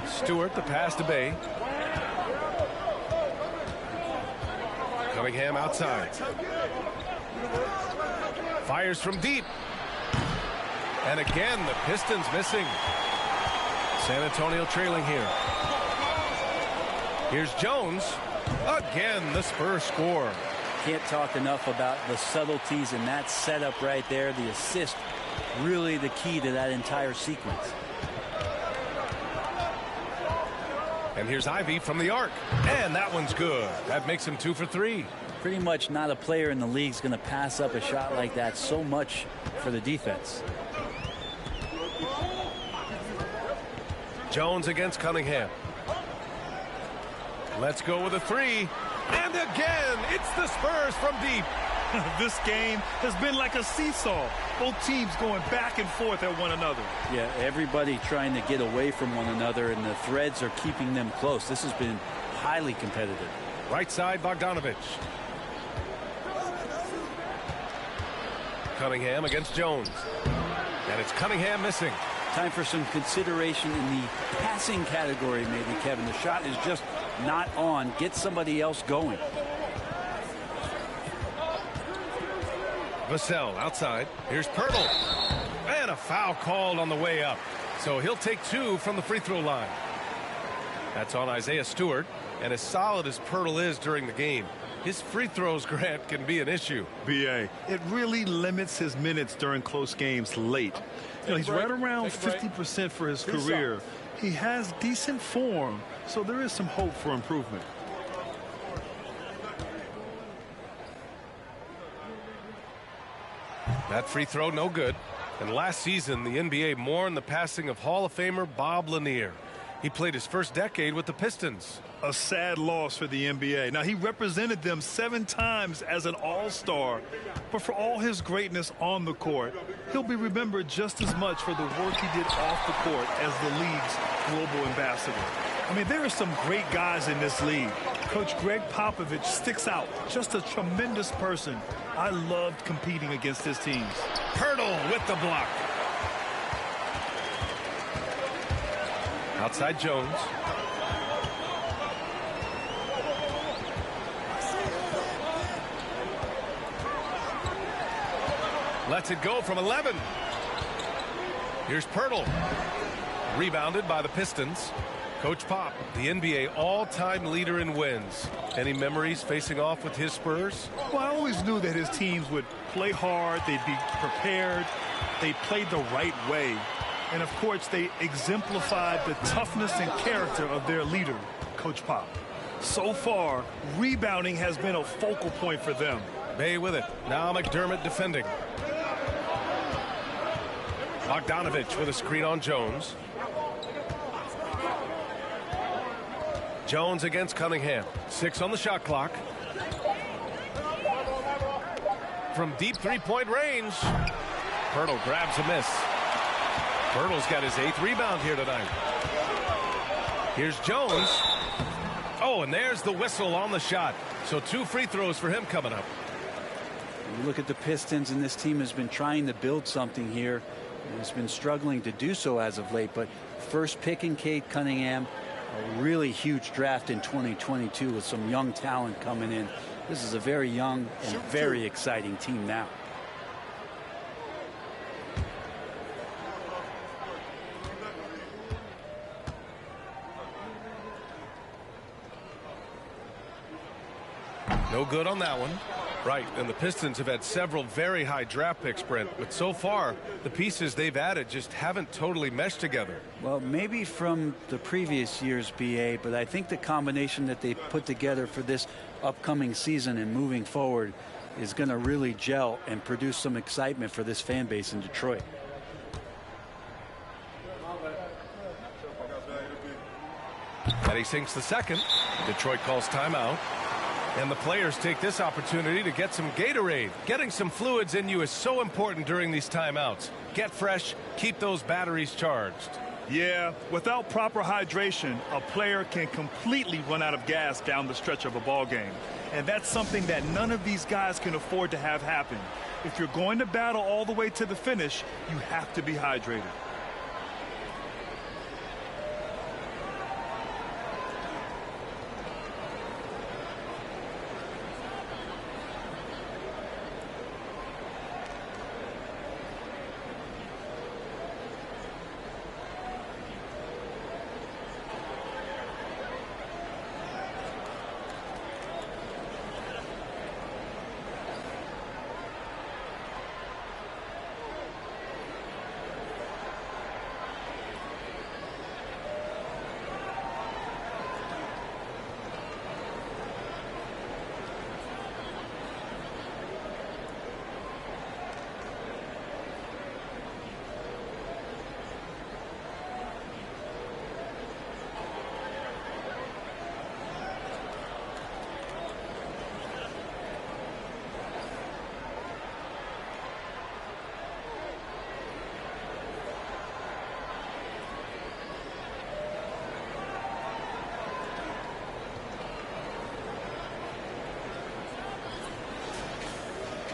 Stewart, the pass to Bay. Cunningham outside. Fires from deep. And again, the Pistons missing. San Antonio trailing here. Here's Jones. Again, the Spurs score. Can't talk enough about the subtleties in that setup right there. The assist, really the key to that entire sequence. And here's Ivy from the arc. And that one's good. That makes him 2 for 3. Pretty much not a player in the league is going to pass up a shot like that so much for the defense. Jones against Cunningham. Let's go with a 3. And again, it's the Spurs from deep. This game has been like a seesaw. Both teams going back and forth at one another. Yeah, everybody trying to get away from one another, and the threads are keeping them close. This has been highly competitive. Right side, Bogdanovich. Cunningham against Jones. And it's Cunningham missing. Time for some consideration in the passing category, maybe, Kevin. The shot is just not on. Get somebody else going. Vassell outside. Here's Pirtle. And a foul called on the way up. So he'll take 2 from the free throw line. That's on Isaiah Stewart. And as solid as Pirtle is during the game, his free throws, Grant, can be an issue. B.A. It really limits his minutes during close games late. You know, he's right around 50% for his career. He has decent form, so there is some hope for improvement. That free throw, no good. And last season, the NBA mourned the passing of Hall of Famer Bob Lanier. He played his first decade with the Pistons. A sad loss for the NBA. Now, he represented them 7 times as an all-star, but for all his greatness on the court, he'll be remembered just as much for the work he did off the court as the league's global ambassador. I mean, there are some great guys in this league. Coach Greg Popovich sticks out. Just a tremendous person. I loved competing against his teams. Pirtle with the block. Outside Jones. Lets it go from 11. Here's Pirtle. Rebounded by the Pistons. Coach Pop, the NBA all-time leader in wins. Any memories facing off with his Spurs? Well, I always knew that his teams would play hard. They'd be prepared. They played the right way. And, of course, they exemplified the toughness and character of their leader, Coach Pop. So far, rebounding has been a focal point for them. Bay with it. Now McDermott defending. Bogdanovich with a screen on Jones. Jones against Cunningham. 6 on the shot clock. From deep three-point range. Pirtle grabs a miss. Pirtle's got his 8th rebound here tonight. Here's Jones. Oh, and there's the whistle on the shot. So 2 free throws for him coming up. You look at the Pistons, and this team has been trying to build something here. And it's been struggling to do so as of late. But first pick in Cade Cunningham. A really huge draft in 2022 with some young talent coming in. This is a very young and very exciting team now. No good on that one. Right, and the Pistons have had several very high draft picks, Brent, but so far the pieces they've added just haven't totally meshed together. Well, maybe from the previous year's BA, but I think the combination that they put together for this upcoming season and moving forward is going to really gel and produce some excitement for this fan base in Detroit. And he sinks the second. Detroit calls timeout. And the players take this opportunity to get some Gatorade. Getting some fluids in you is so important during these timeouts. Get fresh, keep those batteries charged. Yeah, without proper hydration, a player can completely run out of gas down the stretch of a ball game. And that's something that none of these guys can afford to have happen. If you're going to battle all the way to the finish, you have to be hydrated.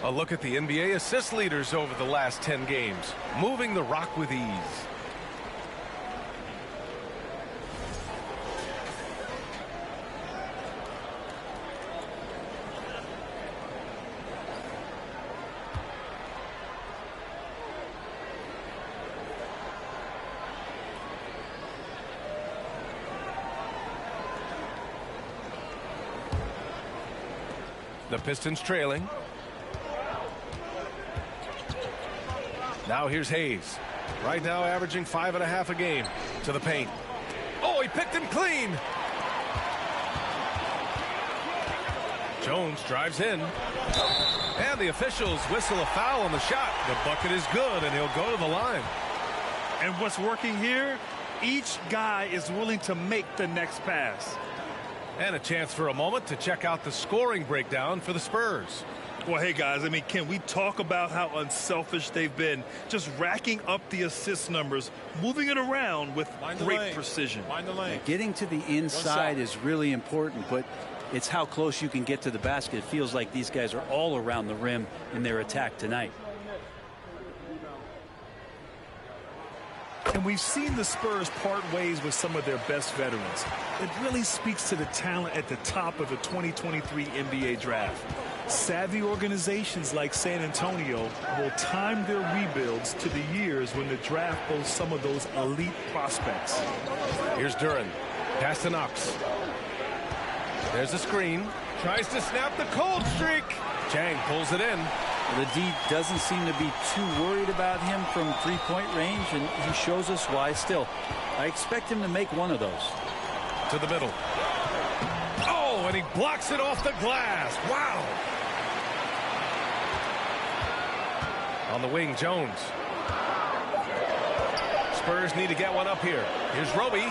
A look at the NBA assist leaders over the last 10 games. Moving the rock with ease. The Pistons trailing. Now here's Hayes. Right now averaging 5.5 a game. To the paint. Oh, he picked him clean. Jones drives in. And the officials whistle a foul on the shot. The bucket is good, and he'll go to the line. And what's working here? Each guy is willing to make the next pass. And a chance for a moment to check out the scoring breakdown for the Spurs. Well, hey, guys, I mean, can we talk about how unselfish they've been? Just racking up the assist numbers, moving it around with great precision. Getting to the inside is really important, but it's how close you can get to the basket. It feels like these guys are all around the rim in their attack tonight. And we've seen the Spurs part ways with some of their best veterans. It really speaks to the talent at the top of the 2023 NBA draft. Savvy organizations like San Antonio will time their rebuilds to the years when the draft boasts some of those elite prospects. Here's Duran. Pass to Knox. There's a screen. Tries to snap the cold streak. Chang pulls it in. The D doesn't seem to be too worried about him from three-point range, and he shows us why. Still, I expect him to make one of those. To the middle. Oh, and he blocks it off the glass. Wow. On the wing, Jones. Spurs need to get one up here. Here's Roby.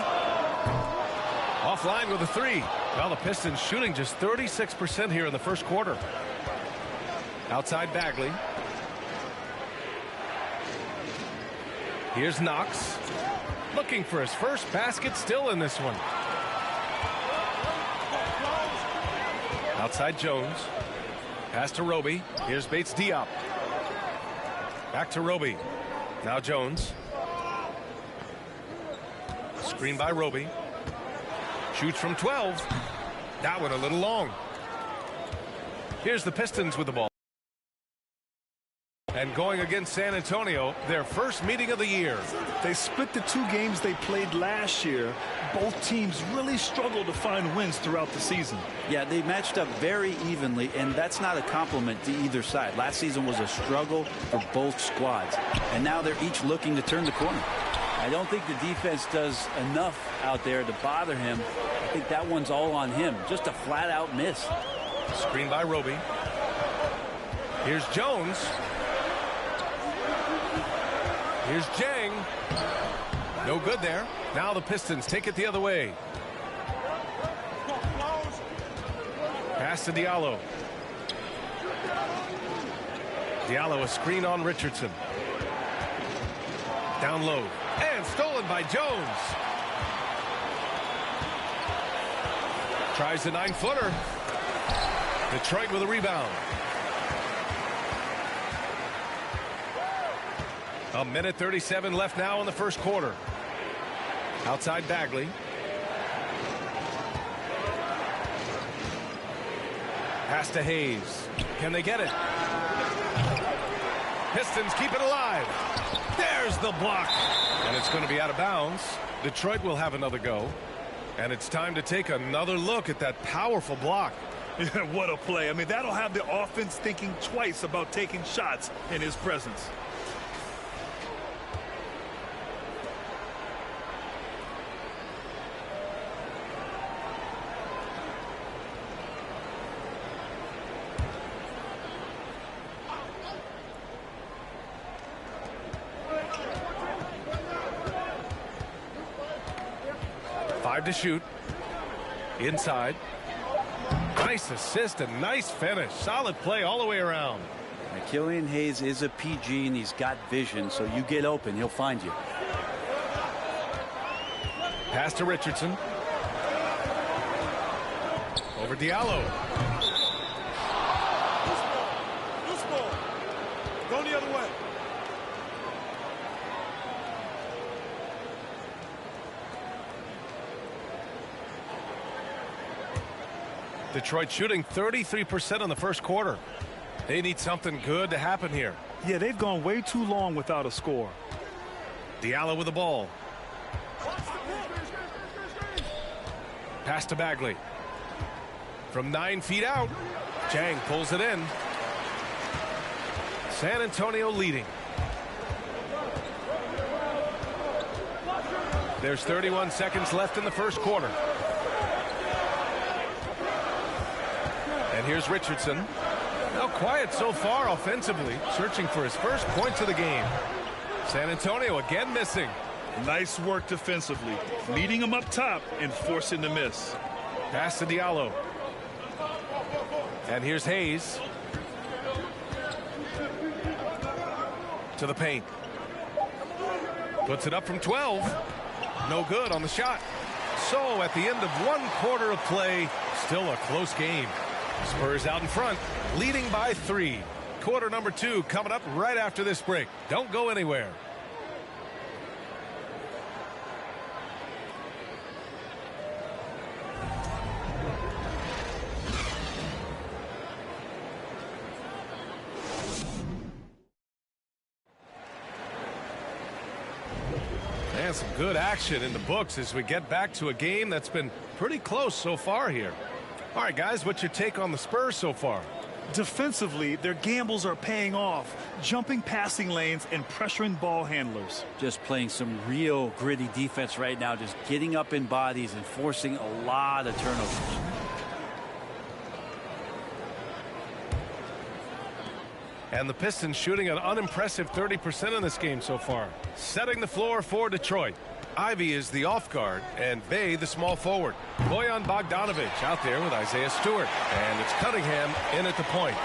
Offline with a three. Well, the Pistons shooting just 36% here in the first quarter. Outside Bagley. Here's Knox. Looking for his first basket, still in this one. Outside Jones. Pass to Roby. Here's Bates Diop. Back to Roby. Now Jones. Screen by Roby. Shoots from 12. That one a little long. Here's the Pistons with the ball. And going against San Antonio, their first meeting of the year. They split the two games they played last year. Both teams really struggled to find wins throughout the season. Yeah, they matched up very evenly, and that's not a compliment to either side. Last season was a struggle for both squads, and now they're each looking to turn the corner. I don't think the defense does enough out there to bother him. I think that one's all on him. Just a flat-out miss. Screen by Roby. Here's Jones. Here's Jang. No good there. Now the Pistons take it the other way. Pass to Diallo. Diallo, a screen on Richardson. Down low. And stolen by Jones. Tries the 9-footer. Detroit with a rebound. A minute 37 left now in the first quarter. Outside Bagley. Pass to Hayes. Can they get it? Pistons keep it alive. There's the block. And it's going to be out of bounds. Detroit will have another go. And it's time to take another look at that powerful block. What a play. I mean, that'll have the offense thinking twice about taking shots in his presence. To shoot. Inside. Nice assist and nice finish. Solid play all the way around. Now, Killian Hayes is a PG and he's got vision, so you get open, he'll find you. Pass to Richardson. Over Diallo. Loose ball. Go the other way. Detroit shooting 33% in the first quarter. They need something good to happen here. Yeah, they've gone way too long without a score. Diallo with the ball. Pass to Bagley. From 9 feet out. Jang pulls it in. San Antonio leading. There's 31 seconds left in the first quarter. And here's Richardson. Now quiet so far offensively, searching for his first points of the game. San Antonio again missing. Nice work defensively, meeting him up top and forcing the miss. Pass to Diallo. And here's Hayes. to the paint. Puts it up from 12. No good on the shot. So at the end of 1 quarter of play, still a close game. Spurs out in front, leading by 3. Quarter number 2 coming up right after this break. Don't go anywhere. And some good action in the books as we get back to a game that's been pretty close so far here. All right, guys, what's your take on the Spurs so far? Defensively, their gambles are paying off, jumping passing lanes and pressuring ball handlers. Just playing some real gritty defense right now, just getting up in bodies and forcing a lot of turnovers. And the Pistons shooting an unimpressive 30% in this game so far. Setting the floor for Detroit. Ivy is the off guard, and Bay the small forward. Bojan Bogdanovic out there with Isaiah Stewart. And it's Cunningham in at the point.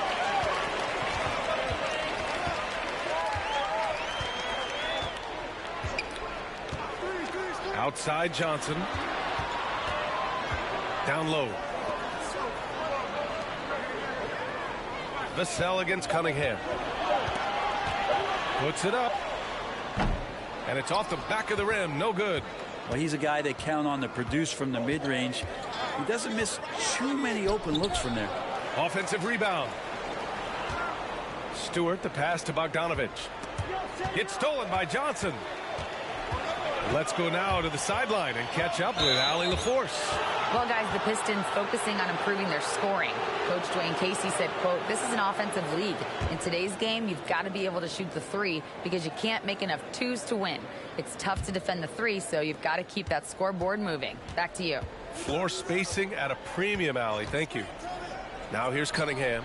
Outside Johnson. Down low. Vassell against Cunningham. Puts it up. And it's off the back of the rim. No good. Well, he's a guy they count on to produce from the mid-range. He doesn't miss too many open looks from there. Offensive rebound. Stewart, the pass to Bogdanovic. It's stolen by Johnson. Let's go now to the sideline and catch up with Allie LaForce. Well, guys, the Pistons focusing on improving their scoring. Coach Dwayne Casey said, quote, "This is an offensive league. In today's game, you've got to be able to shoot the 3 because you can't make enough 2s to win. It's tough to defend the 3, so you've got to keep that scoreboard moving." Back to you. Floor spacing at a premium, Allie. Thank you. Now here's Cunningham.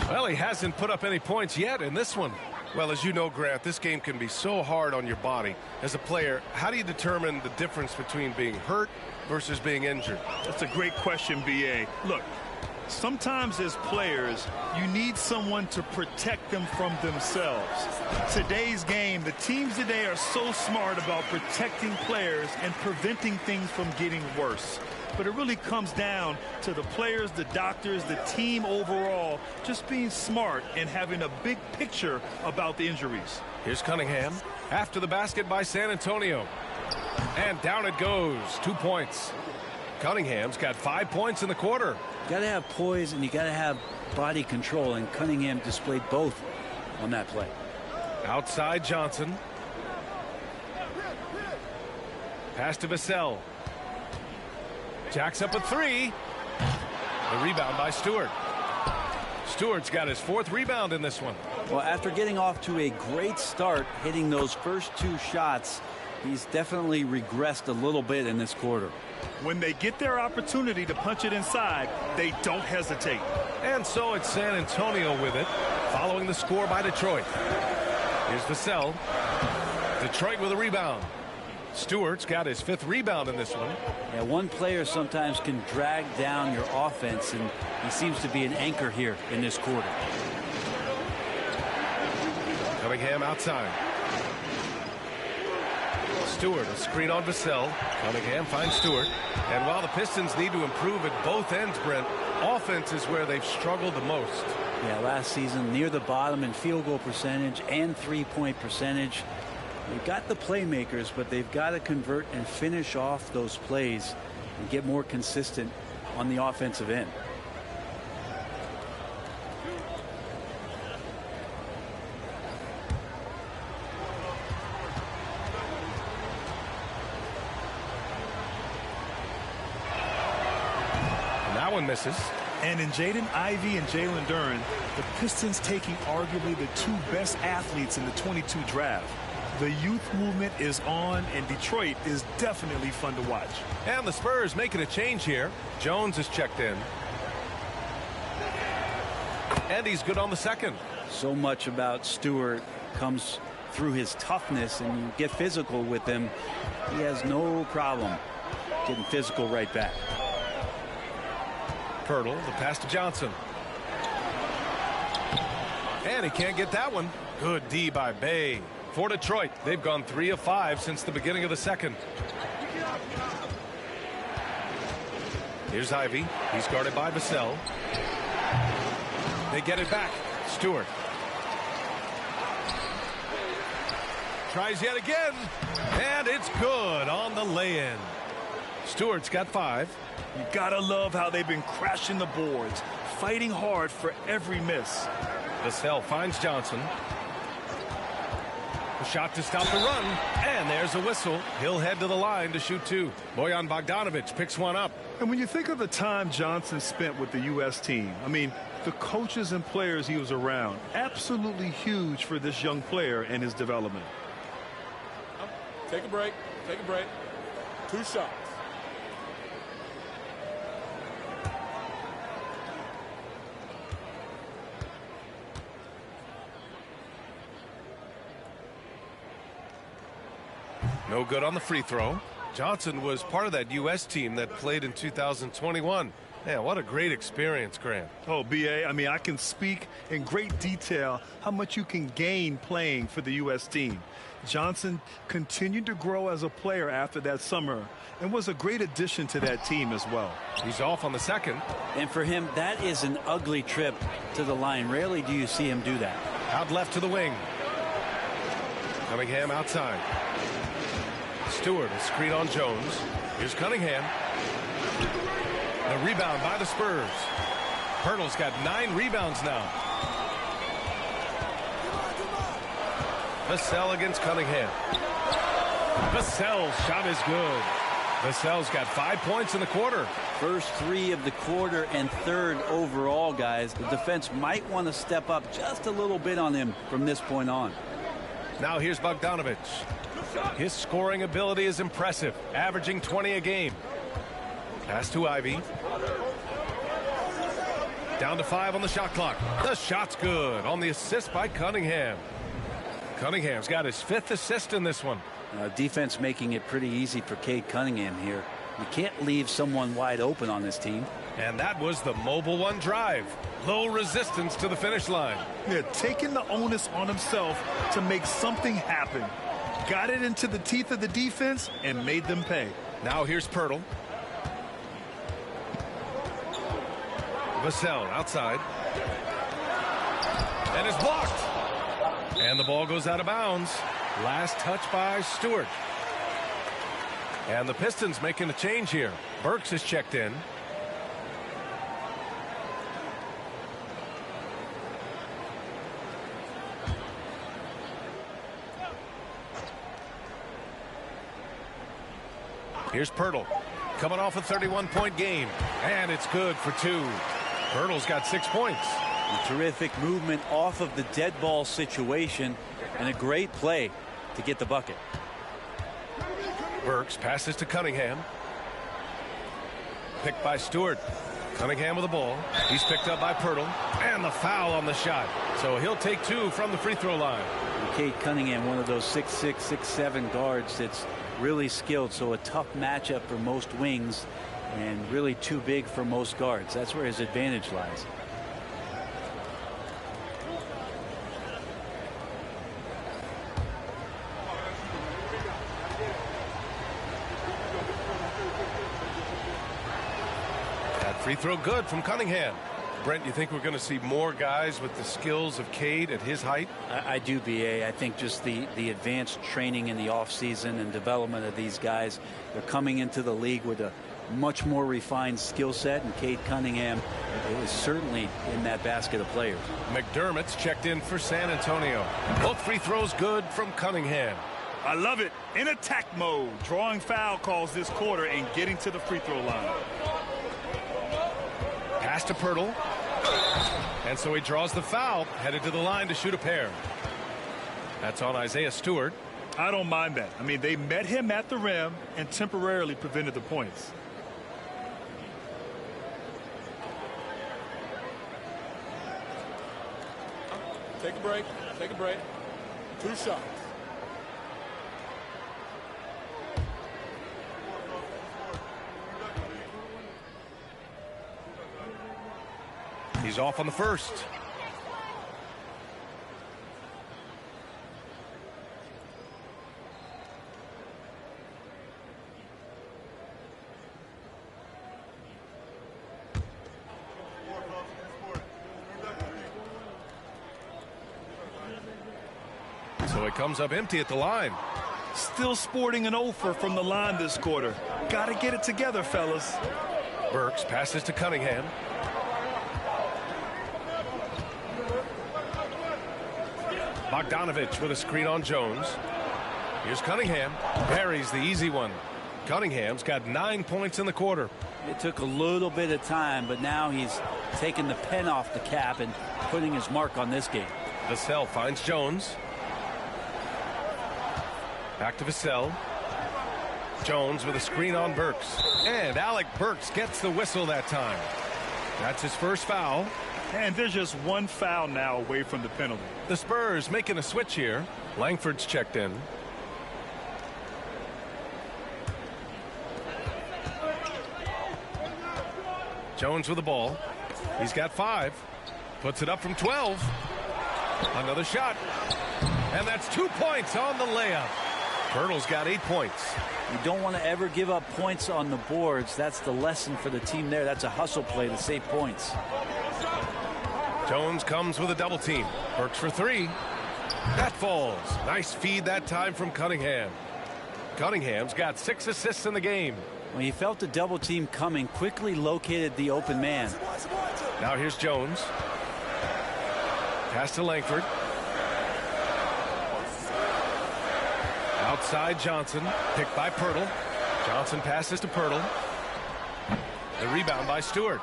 Well, he hasn't put up any points yet in this one. Well, as you know, Grant, this game can be so hard on your body. As a player, how do you determine the difference between being hurt versus being injured? That's a great question, B.A. Look, sometimes as players, you need someone to protect them from themselves. Today's game, the teams today are so smart about protecting players and preventing things from getting worse. But it really comes down to the players, the doctors, the team overall, just being smart and having a big picture about the injuries. Here's Cunningham after the basket by San Antonio. And down it goes. 2 points. Cunningham's got 5 points in the quarter. You got to have poise and you got to have body control, and Cunningham displayed both on that play. Outside Johnson. Pass to Vassell. Jacks up a 3. The rebound by Stewart. Stewart's got his 4th rebound in this one. Well, after getting off to a great start, hitting those first 2 shots, he's definitely regressed a little bit in this quarter. When they get their opportunity to punch it inside, they don't hesitate. And so it's San Antonio with it, following the score by Detroit. Here's Vassell. Detroit with a rebound. Stewart's got his 5th rebound in this one. Yeah, one player sometimes can drag down your offense, and he seems to be an anchor here in this quarter. Cunningham outside. Stewart, a screen on Vassell. Cunningham finds Stewart. And while the Pistons need to improve at both ends, Brent, offense is where they've struggled the most. Yeah, last season near the bottom in field goal percentage and 3-point percentage. They've got the playmakers, but they've got to convert and finish off those plays and get more consistent on the offensive end. And that one misses. And in Jaden Ivey and Jalen Duren, the Pistons taking arguably the 2 best athletes in the 22 draft. The youth movement is on, and Detroit is definitely fun to watch. And the Spurs making a change here. Jones is checked in. And he's good on the 2nd. So much about Stewart comes through his toughness, and you get physical with him. He has no problem getting physical right back. Pirtle, the pass to Johnson. And he can't get that one. Good D by Bay. For Detroit, they've gone 3 of 5 since the beginning of the second. Here's Ivy. He's guarded by Vassell. They get it back. Stewart. Tries yet again. And it's good on the lay-in. Stewart's got 5. You gotta love how they've been crashing the boards, fighting hard for every miss. Vassell finds Johnson. A shot to stop the run, and there's a whistle. He'll head to the line to shoot 2. Bojan Bogdanovic picks one up. And when you think of the time Johnson spent with the U.S. team, I mean, the coaches and players he was around, absolutely huge for this young player and his development. Take a break. Take a break. 2 shots. No good on the free throw. Johnson was part of that U.S. team that played in 2021. Man, what a great experience, Grant. Oh, B.A., I mean, I can speak in great detail how much you can gain playing for the U.S. team. Johnson continued to grow as a player after that summer and was a great addition to that team as well. He's off on the second. And for him, that is an ugly trip to the line. Rarely do you see him do that. Out left to the wing. Cunningham outside. Stewart, a screen on Jones. Here's Cunningham. The rebound by the Spurs. Pirtle's got 9 rebounds now. Vassell against Cunningham. Vassell's shot is good. Vassell's got 5 points in the quarter. First 3 of the quarter and 3rd overall, guys. The defense might want to step up just a little bit on him from this point on. Now here's Bogdanovic. His scoring ability is impressive, averaging 20 a game. Pass to Ivy. Down to 5 on the shot clock. The shot's good on the assist by Cunningham. Cunningham's got his 5th assist in this one. Defense making it pretty easy for Cade Cunningham here. You can't leave someone wide open on this team. And that was the mobile 1 drive. Low resistance to the finish line. Yeah, taking the onus on himself to make something happen. Got it into the teeth of the defense and made them pay. Now here's Pirtle. Vassell outside. And it's blocked. And the ball goes out of bounds. Last touch by Stewart. And the Pistons making a change here. Burks is checked in. Here's Pirtle, coming off a 31-point game, and it's good for 2. Pirtle's got 6 points. A terrific movement off of the dead ball situation, and a great play to get the bucket. Burks passes to Cunningham. Picked by Stewart. Cunningham with the ball. He's picked up by Pirtle, and the foul on the shot. So he'll take 2 from the free throw line. Cade Cunningham, one of those 6'6", 6'7" guards that's really skilled, so a tough matchup for most wings and really too big for most guards. That's where his advantage lies. That free throw good from Cunningham. Brent, you think we're going to see more guys with the skills of Cade at his height? I do, B.A. I think just the advanced training in the offseason and development of these guys, they're coming into the league with a much more refined skill set, and Cade Cunningham is certainly in that basket of players. McDermott's checked in for San Antonio. Both free throws good from Cunningham. I love it. In attack mode, drawing foul calls this quarter and getting to the free throw line. Pass to Pirtle. And so he draws the foul, headed to the line to shoot a pair. That's on Isaiah Stewart. I don't mind that. I mean, they met him at the rim and temporarily prevented the points. Take a break. Take a break. 2 shots. He's off on the first. So it comes up empty at the line. Still sporting an offer from the line this quarter. Got to get it together, fellas. Burks passes to Cunningham. Bogdanovich with a screen on Jones. Here's Cunningham. Parries the easy one. Cunningham's got 9 points in the quarter. It took a little bit of time, but now he's taking the pen off the cap and putting his mark on this game. Vassell finds Jones. Back to Vassell. Jones with a screen on Burks. And Alec Burks gets the whistle that time. That's his first foul. And there's just one foul now away from the penalty. The Spurs making a switch here. Langford's checked in. Jones with the ball. He's got 5. Puts it up from 12. Another shot. And that's 2 points on the layup. Pirtle's got 8 points. You don't want to ever give up points on the boards. That's the lesson for the team there. That's a hustle play to save points. Jones comes with a double team. Burks for 3. That falls. Nice feed that time from Cunningham. Cunningham's got 6 assists in the game. When he felt the double team coming, quickly located the open man. Now here's Jones. Pass to Langford. Outside Johnson, picked by Pirtle. Johnson passes to Pirtle. The rebound by Stewart.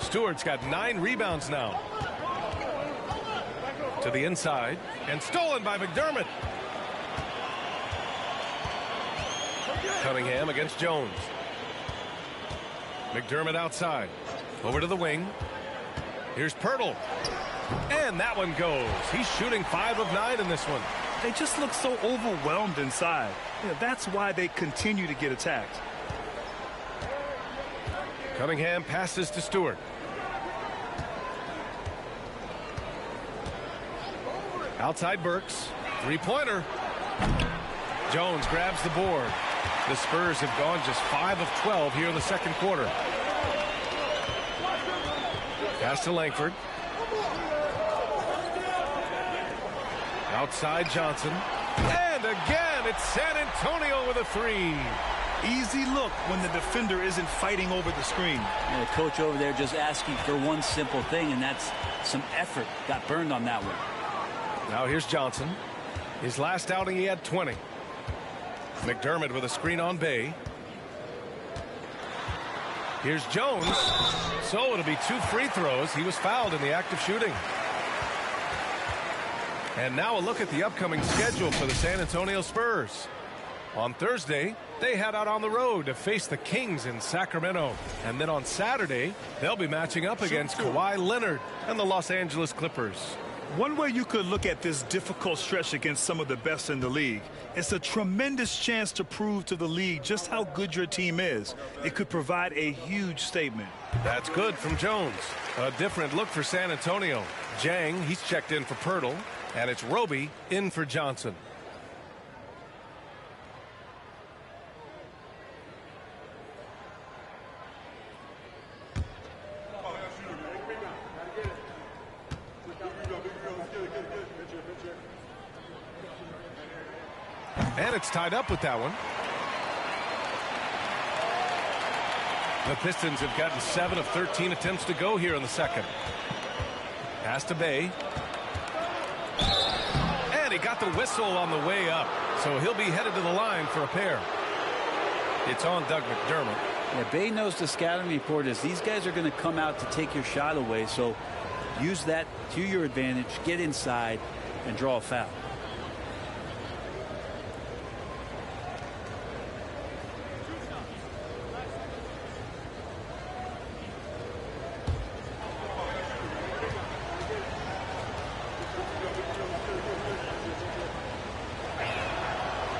Stewart's got 9 rebounds now. To the inside, and stolen by McDermott. Cunningham against Jones. McDermott outside. Over to the wing. Here's Pirtle. And that one goes. He's shooting 5 of 9 in this one. They just look so overwhelmed inside. Yeah, that's why they continue to get attacked. Cunningham passes to Stewart. Outside Burks. 3-pointer. Jones grabs the board. The Spurs have gone just 5 of 12 here in the second quarter. Pass to Langford. Outside Johnson. And again, it's San Antonio with a 3. Easy look when the defender isn't fighting over the screen. And the coach over there just asking for one simple thing, and that's some effort. Got burned on that one. Now here's Johnson. His last outing, he had 20. McDermott with a screen on Bay. Here's Jones. So it'll be 2 free throws. He was fouled in the act of shooting. And now a look at the upcoming schedule for the San Antonio Spurs. On Thursday, they head out on the road to face the Kings in Sacramento. And then on Saturday, they'll be matching up against Kawhi Leonard and the Los Angeles Clippers. One way you could look at this difficult stretch against some of the best in the league, it's a tremendous chance to prove to the league just how good your team is. It could provide a huge statement. That's good from Jones. A different look for San Antonio. Jang, he's checked in for Pirtle. And it's Roby in for Johnson. And it's tied up with that one. The Pistons have gotten 7 of 13 attempts to go here in the second. Pass to Bay. And he got the whistle on the way up. So he'll be headed to the line for a pair. It's on Doug McDermott. Yeah, Bay knows the scouting report is these guys are going to come out to take your shot away. So use that to your advantage, get inside, and draw a foul.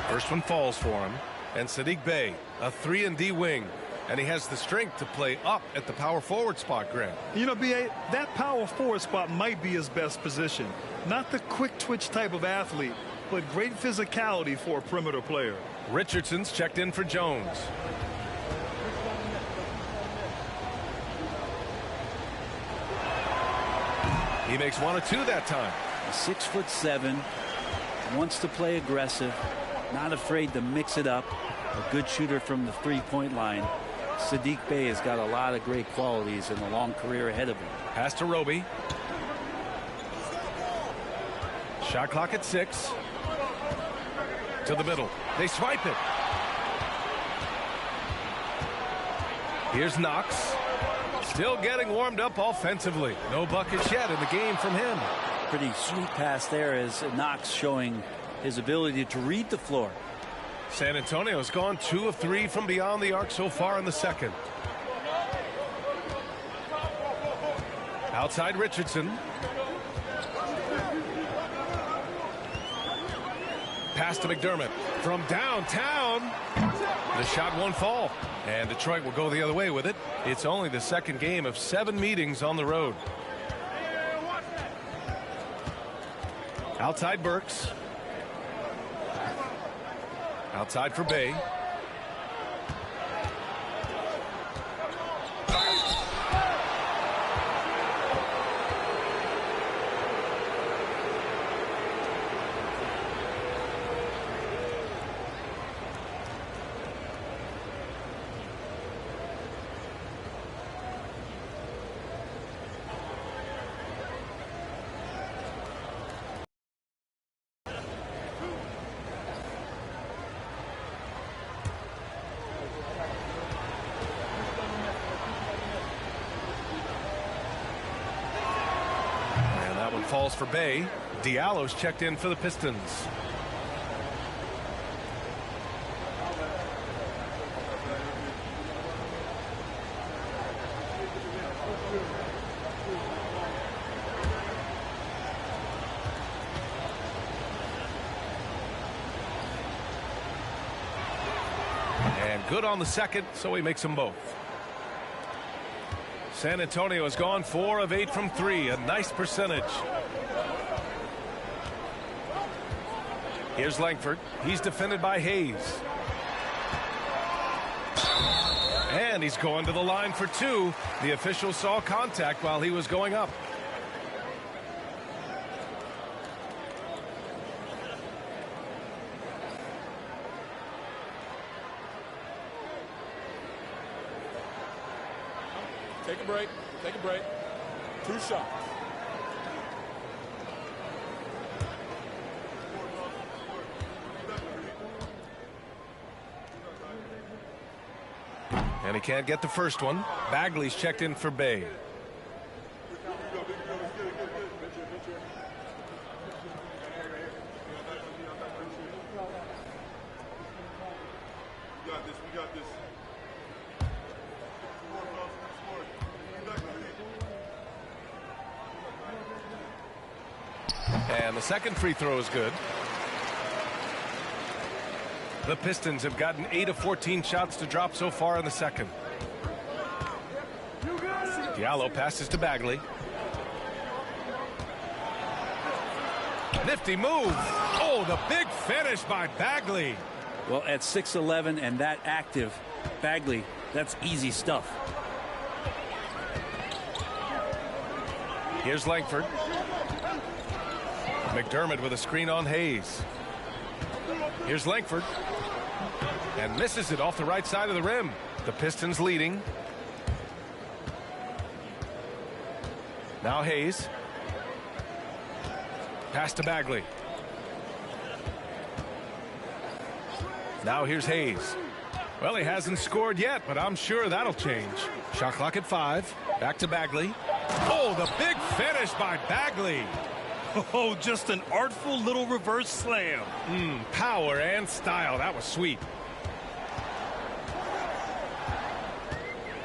First one falls for him. And Saddiq Bey, a 3-and-D wing. And he has the strength to play up at the power forward spot, Grant. You know, B.A., that power forward spot might be his best position. Not the quick twitch type of athlete, but great physicality for a perimeter player. Richardson's checked in for Jones. He makes 1 of 2 that time. 6'7", wants to play aggressive, not afraid to mix it up. A good shooter from the three-point line. Saddiq Bey has got a lot of great qualities and a long career ahead of him. Pass to Roby. Shot clock at 6. To the middle. They swipe it. Here's Knox. Still getting warmed up offensively. No buckets yet in the game from him. Pretty sweet pass there as Knox showing his ability to read the floor. San Antonio's gone 2 of 3 from beyond the arc so far in the second. Outside Richardson. Pass to McDermott from downtown. The shot won't fall, and Detroit will go the other way with it. It's only the second game of 7 meetings on the road. Outside Burks. Outside for Bey. Falls for Bey. Diallo's checked in for the Pistons. And good on the second, so he makes them both. San Antonio has gone 4 of 8 from 3, a nice percentage. Here's Langford. He's defended by Hayes. And he's going to the line for 2. The official saw contact while he was going up. Take a break. Take a break. 2 shots. And he can't get the first one. Bagley's checked in for Bey. And the second free throw is good. The Pistons have gotten 8 of 14 shots to drop so far in the second. Diallo passes to Bagley. Nifty move. Oh, the big finish by Bagley. Well, at 6'11" and that active, Bagley, that's easy stuff. Here's Langford. McDermott with a screen on Hayes. Here's Langford. And misses it off the right side of the rim. The Pistons leading. Now Hayes. Pass to Bagley. Now here's Hayes. Well, he hasn't scored yet, but I'm sure that'll change. Shot clock at 5. Back to Bagley. Oh, the big finish by Bagley. Oh, just an artful little reverse slam. Power and style. That was sweet.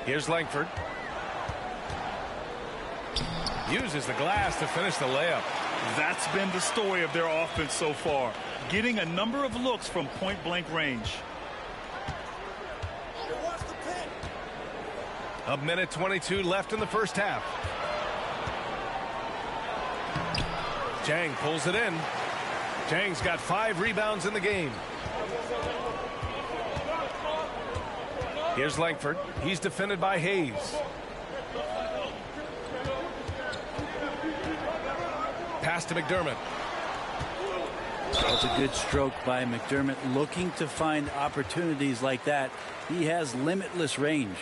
Here's Langford. Uses the glass to finish the layup. That's been the story of their offense so far. Getting a number of looks from point-blank range. A minute 22 left in the first half. Jang pulls it in. Jang's got 5 rebounds in the game. Here's Langford. He's defended by Hayes. Pass to McDermott. That's a good stroke by McDermott, looking to find opportunities like that. He has limitless range.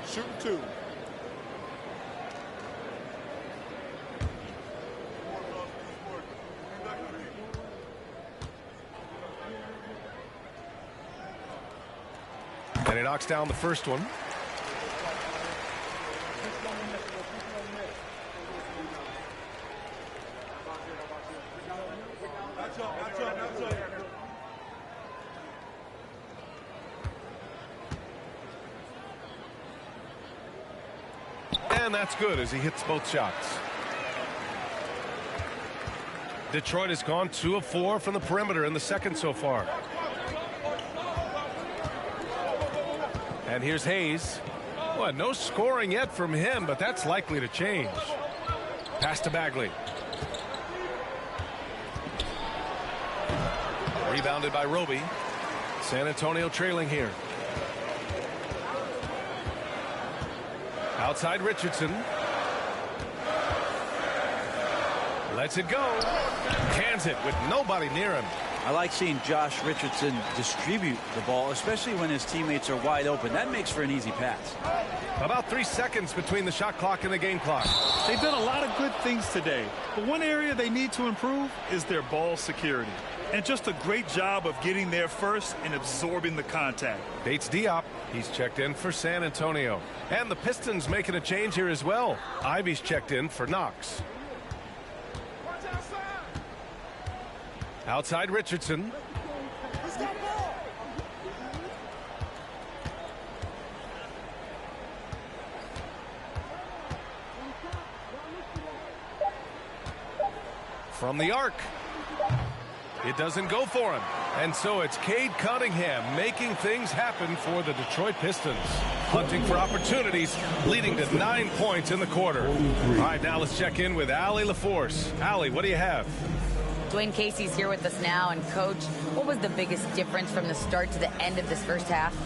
Shoot 2. And he knocks down the first one. And that's good as he hits both shots. Detroit has gone 2 of 4 from the perimeter in the second so far. And here's Hayes. Well, no scoring yet from him, but that's likely to change. Pass to Bagley. Rebounded by Roby. San Antonio trailing here. Outside Richardson. Lets it go. Cans it with nobody near him. I like seeing Josh Richardson distribute the ball, especially when his teammates are wide open. That makes for an easy pass. About 3 seconds between the shot clock and the game clock. They've done a lot of good things today, but one area they need to improve is their ball security. And just a great job of getting there first and absorbing the contact. Bates Diop, he's checked in for San Antonio. And the Pistons making a change here as well. Ivy's checked in for Knox. Outside Richardson. From the arc. It doesn't go for him. And so it's Cade Cunningham making things happen for the Detroit Pistons. Hunting for opportunities, leading to 9 points in the quarter. All right, now let's check in with Allie LaForce. Allie, what do you have? Dwayne Casey's here with us now. And, Coach, what was the biggest difference from the start to the end of this first half?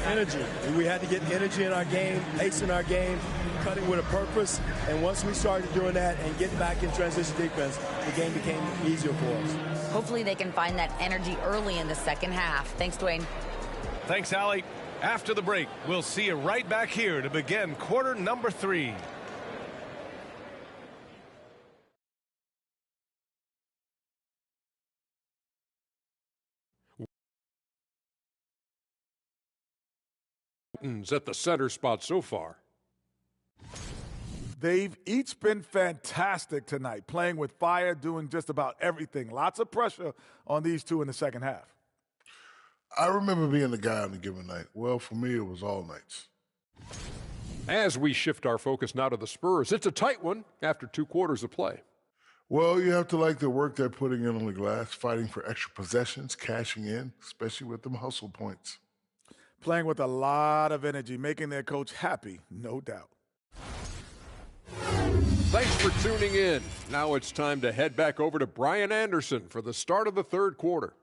Energy. We had to get energy in our game, pace in our game, cutting with a purpose. And once we started doing that and getting back in transition defense, the game became easier for us. Hopefully they can find that energy early in the second half. Thanks, Dwayne. Thanks, Allie. After the break, we'll see you right back here to begin quarter number 3. At the center spot so far. They've each been fantastic tonight, playing with fire, doing just about everything. Lots of pressure on these two in the second half. I remember being the guy on a given night. Well, for me, it was all nights. As we shift our focus now to the Spurs, it's a tight one after 2 quarters of play. Well, you have to like the work they're putting in on the glass, fighting for extra possessions, cashing in, especially with them hustle points. Playing with a lot of energy, making their coach happy, no doubt. Thanks for tuning in. Now it's time to head back over to Brian Anderson for the start of the third quarter.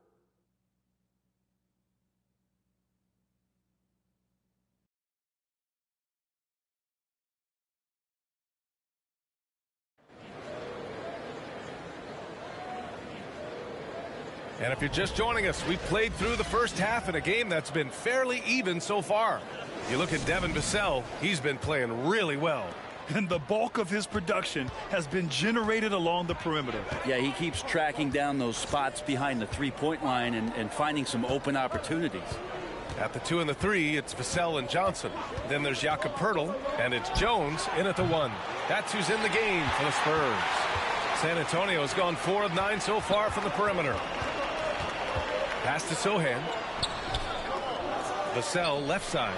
And if you're just joining us, we've played through the first half in a game that's been fairly even so far. You look at Devin Vassell, he's been playing really well. And the bulk of his production has been generated along the perimeter. Yeah, he keeps tracking down those spots behind the three-point line and finding some open opportunities. At the 2 and the 3, it's Vassell and Johnson. Then there's Jakob Poeltl, and it's Jones in at the 1. That's who's in the game for the Spurs. San Antonio has gone 4 of 9 so far from the perimeter. Pass to Sohan. Vassell left side.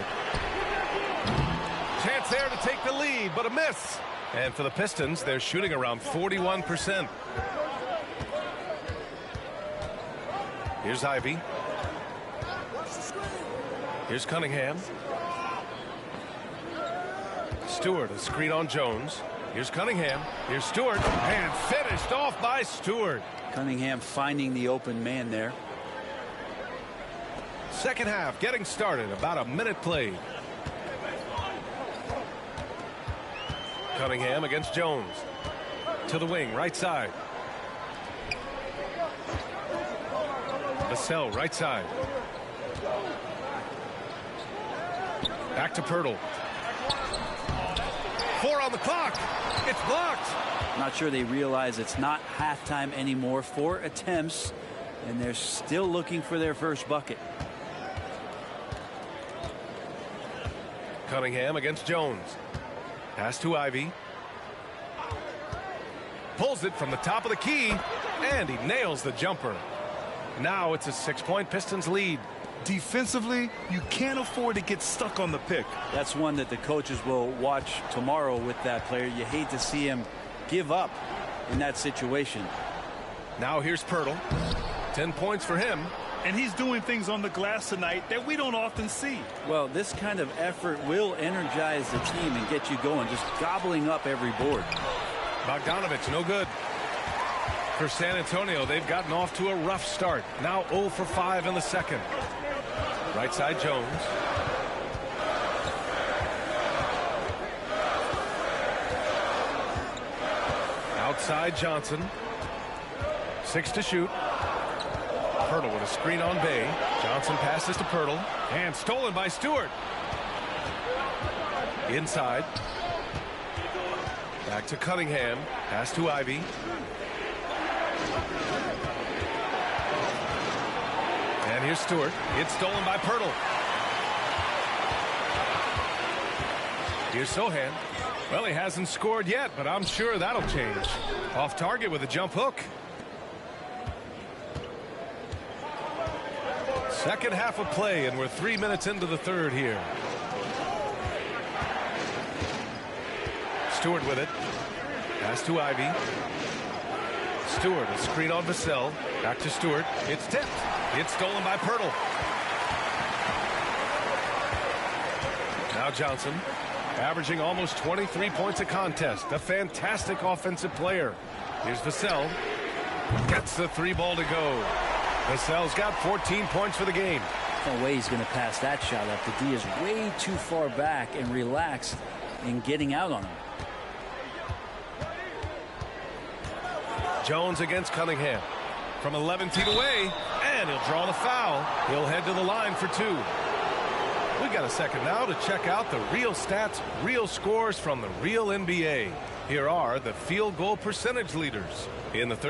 Chance there to take the lead, but a miss. And for the Pistons, they're shooting around 41%. Here's Ivy. Here's Cunningham. Stewart, a screen on Jones. Here's Cunningham. Here's Stewart. And finished off by Stewart. Cunningham finding the open man there. Second half getting started. About a minute played. Cunningham against Jones. To the wing, right side. Vassell, right side. Back to Pirtle. 4 on the clock. It's blocked. Not sure they realize it's not halftime anymore. 4 attempts, and they're still looking for their first bucket. Cunningham against Jones. Pass to Ivy. Pulls it from the top of the key, and he nails the jumper. Now it's a 6-point Pistons lead. Defensively, you can't afford to get stuck on the pick. That's one that the coaches will watch tomorrow with that player. You hate to see him give up in that situation. Now here's Pirtle. 10 points for him. And he's doing things on the glass tonight that we don't often see. Well, this kind of effort will energize the team and get you going, just gobbling up every board. Bogdanovich, no good. For San Antonio, they've gotten off to a rough start. Now 0 for 5 in the second. Right side, Jones. Outside, Johnson. 6 to shoot. Pirtle with a screen on Bay. Johnson passes to Pirtle. And stolen by Stewart. Inside. Back to Cunningham. Pass to Ivy. And here's Stewart. It's stolen by Pirtle. Here's Sohan. Well, he hasn't scored yet, but I'm sure that'll change. Off target with a jump hook. Second half of play, and we're 3 minutes into the third here. Stewart with it. Pass to Ivy. Stewart, a screen on Vassell. Back to Stewart. It's tipped. It's stolen by Pirtle. Now Johnson, averaging almost 23 points a contest. A fantastic offensive player. Here's Vassell. Gets the 3-ball to go. Vassell's got 14 points for the game. No way he's going to pass that shot up. The D is way too far back and relaxed in getting out on him. Jones against Cunningham. From 11 feet away, and he'll draw the foul. He'll head to the line for 2. We got a second now to check out the real stats, real scores from the real NBA. Here are the field goal percentage leaders in the third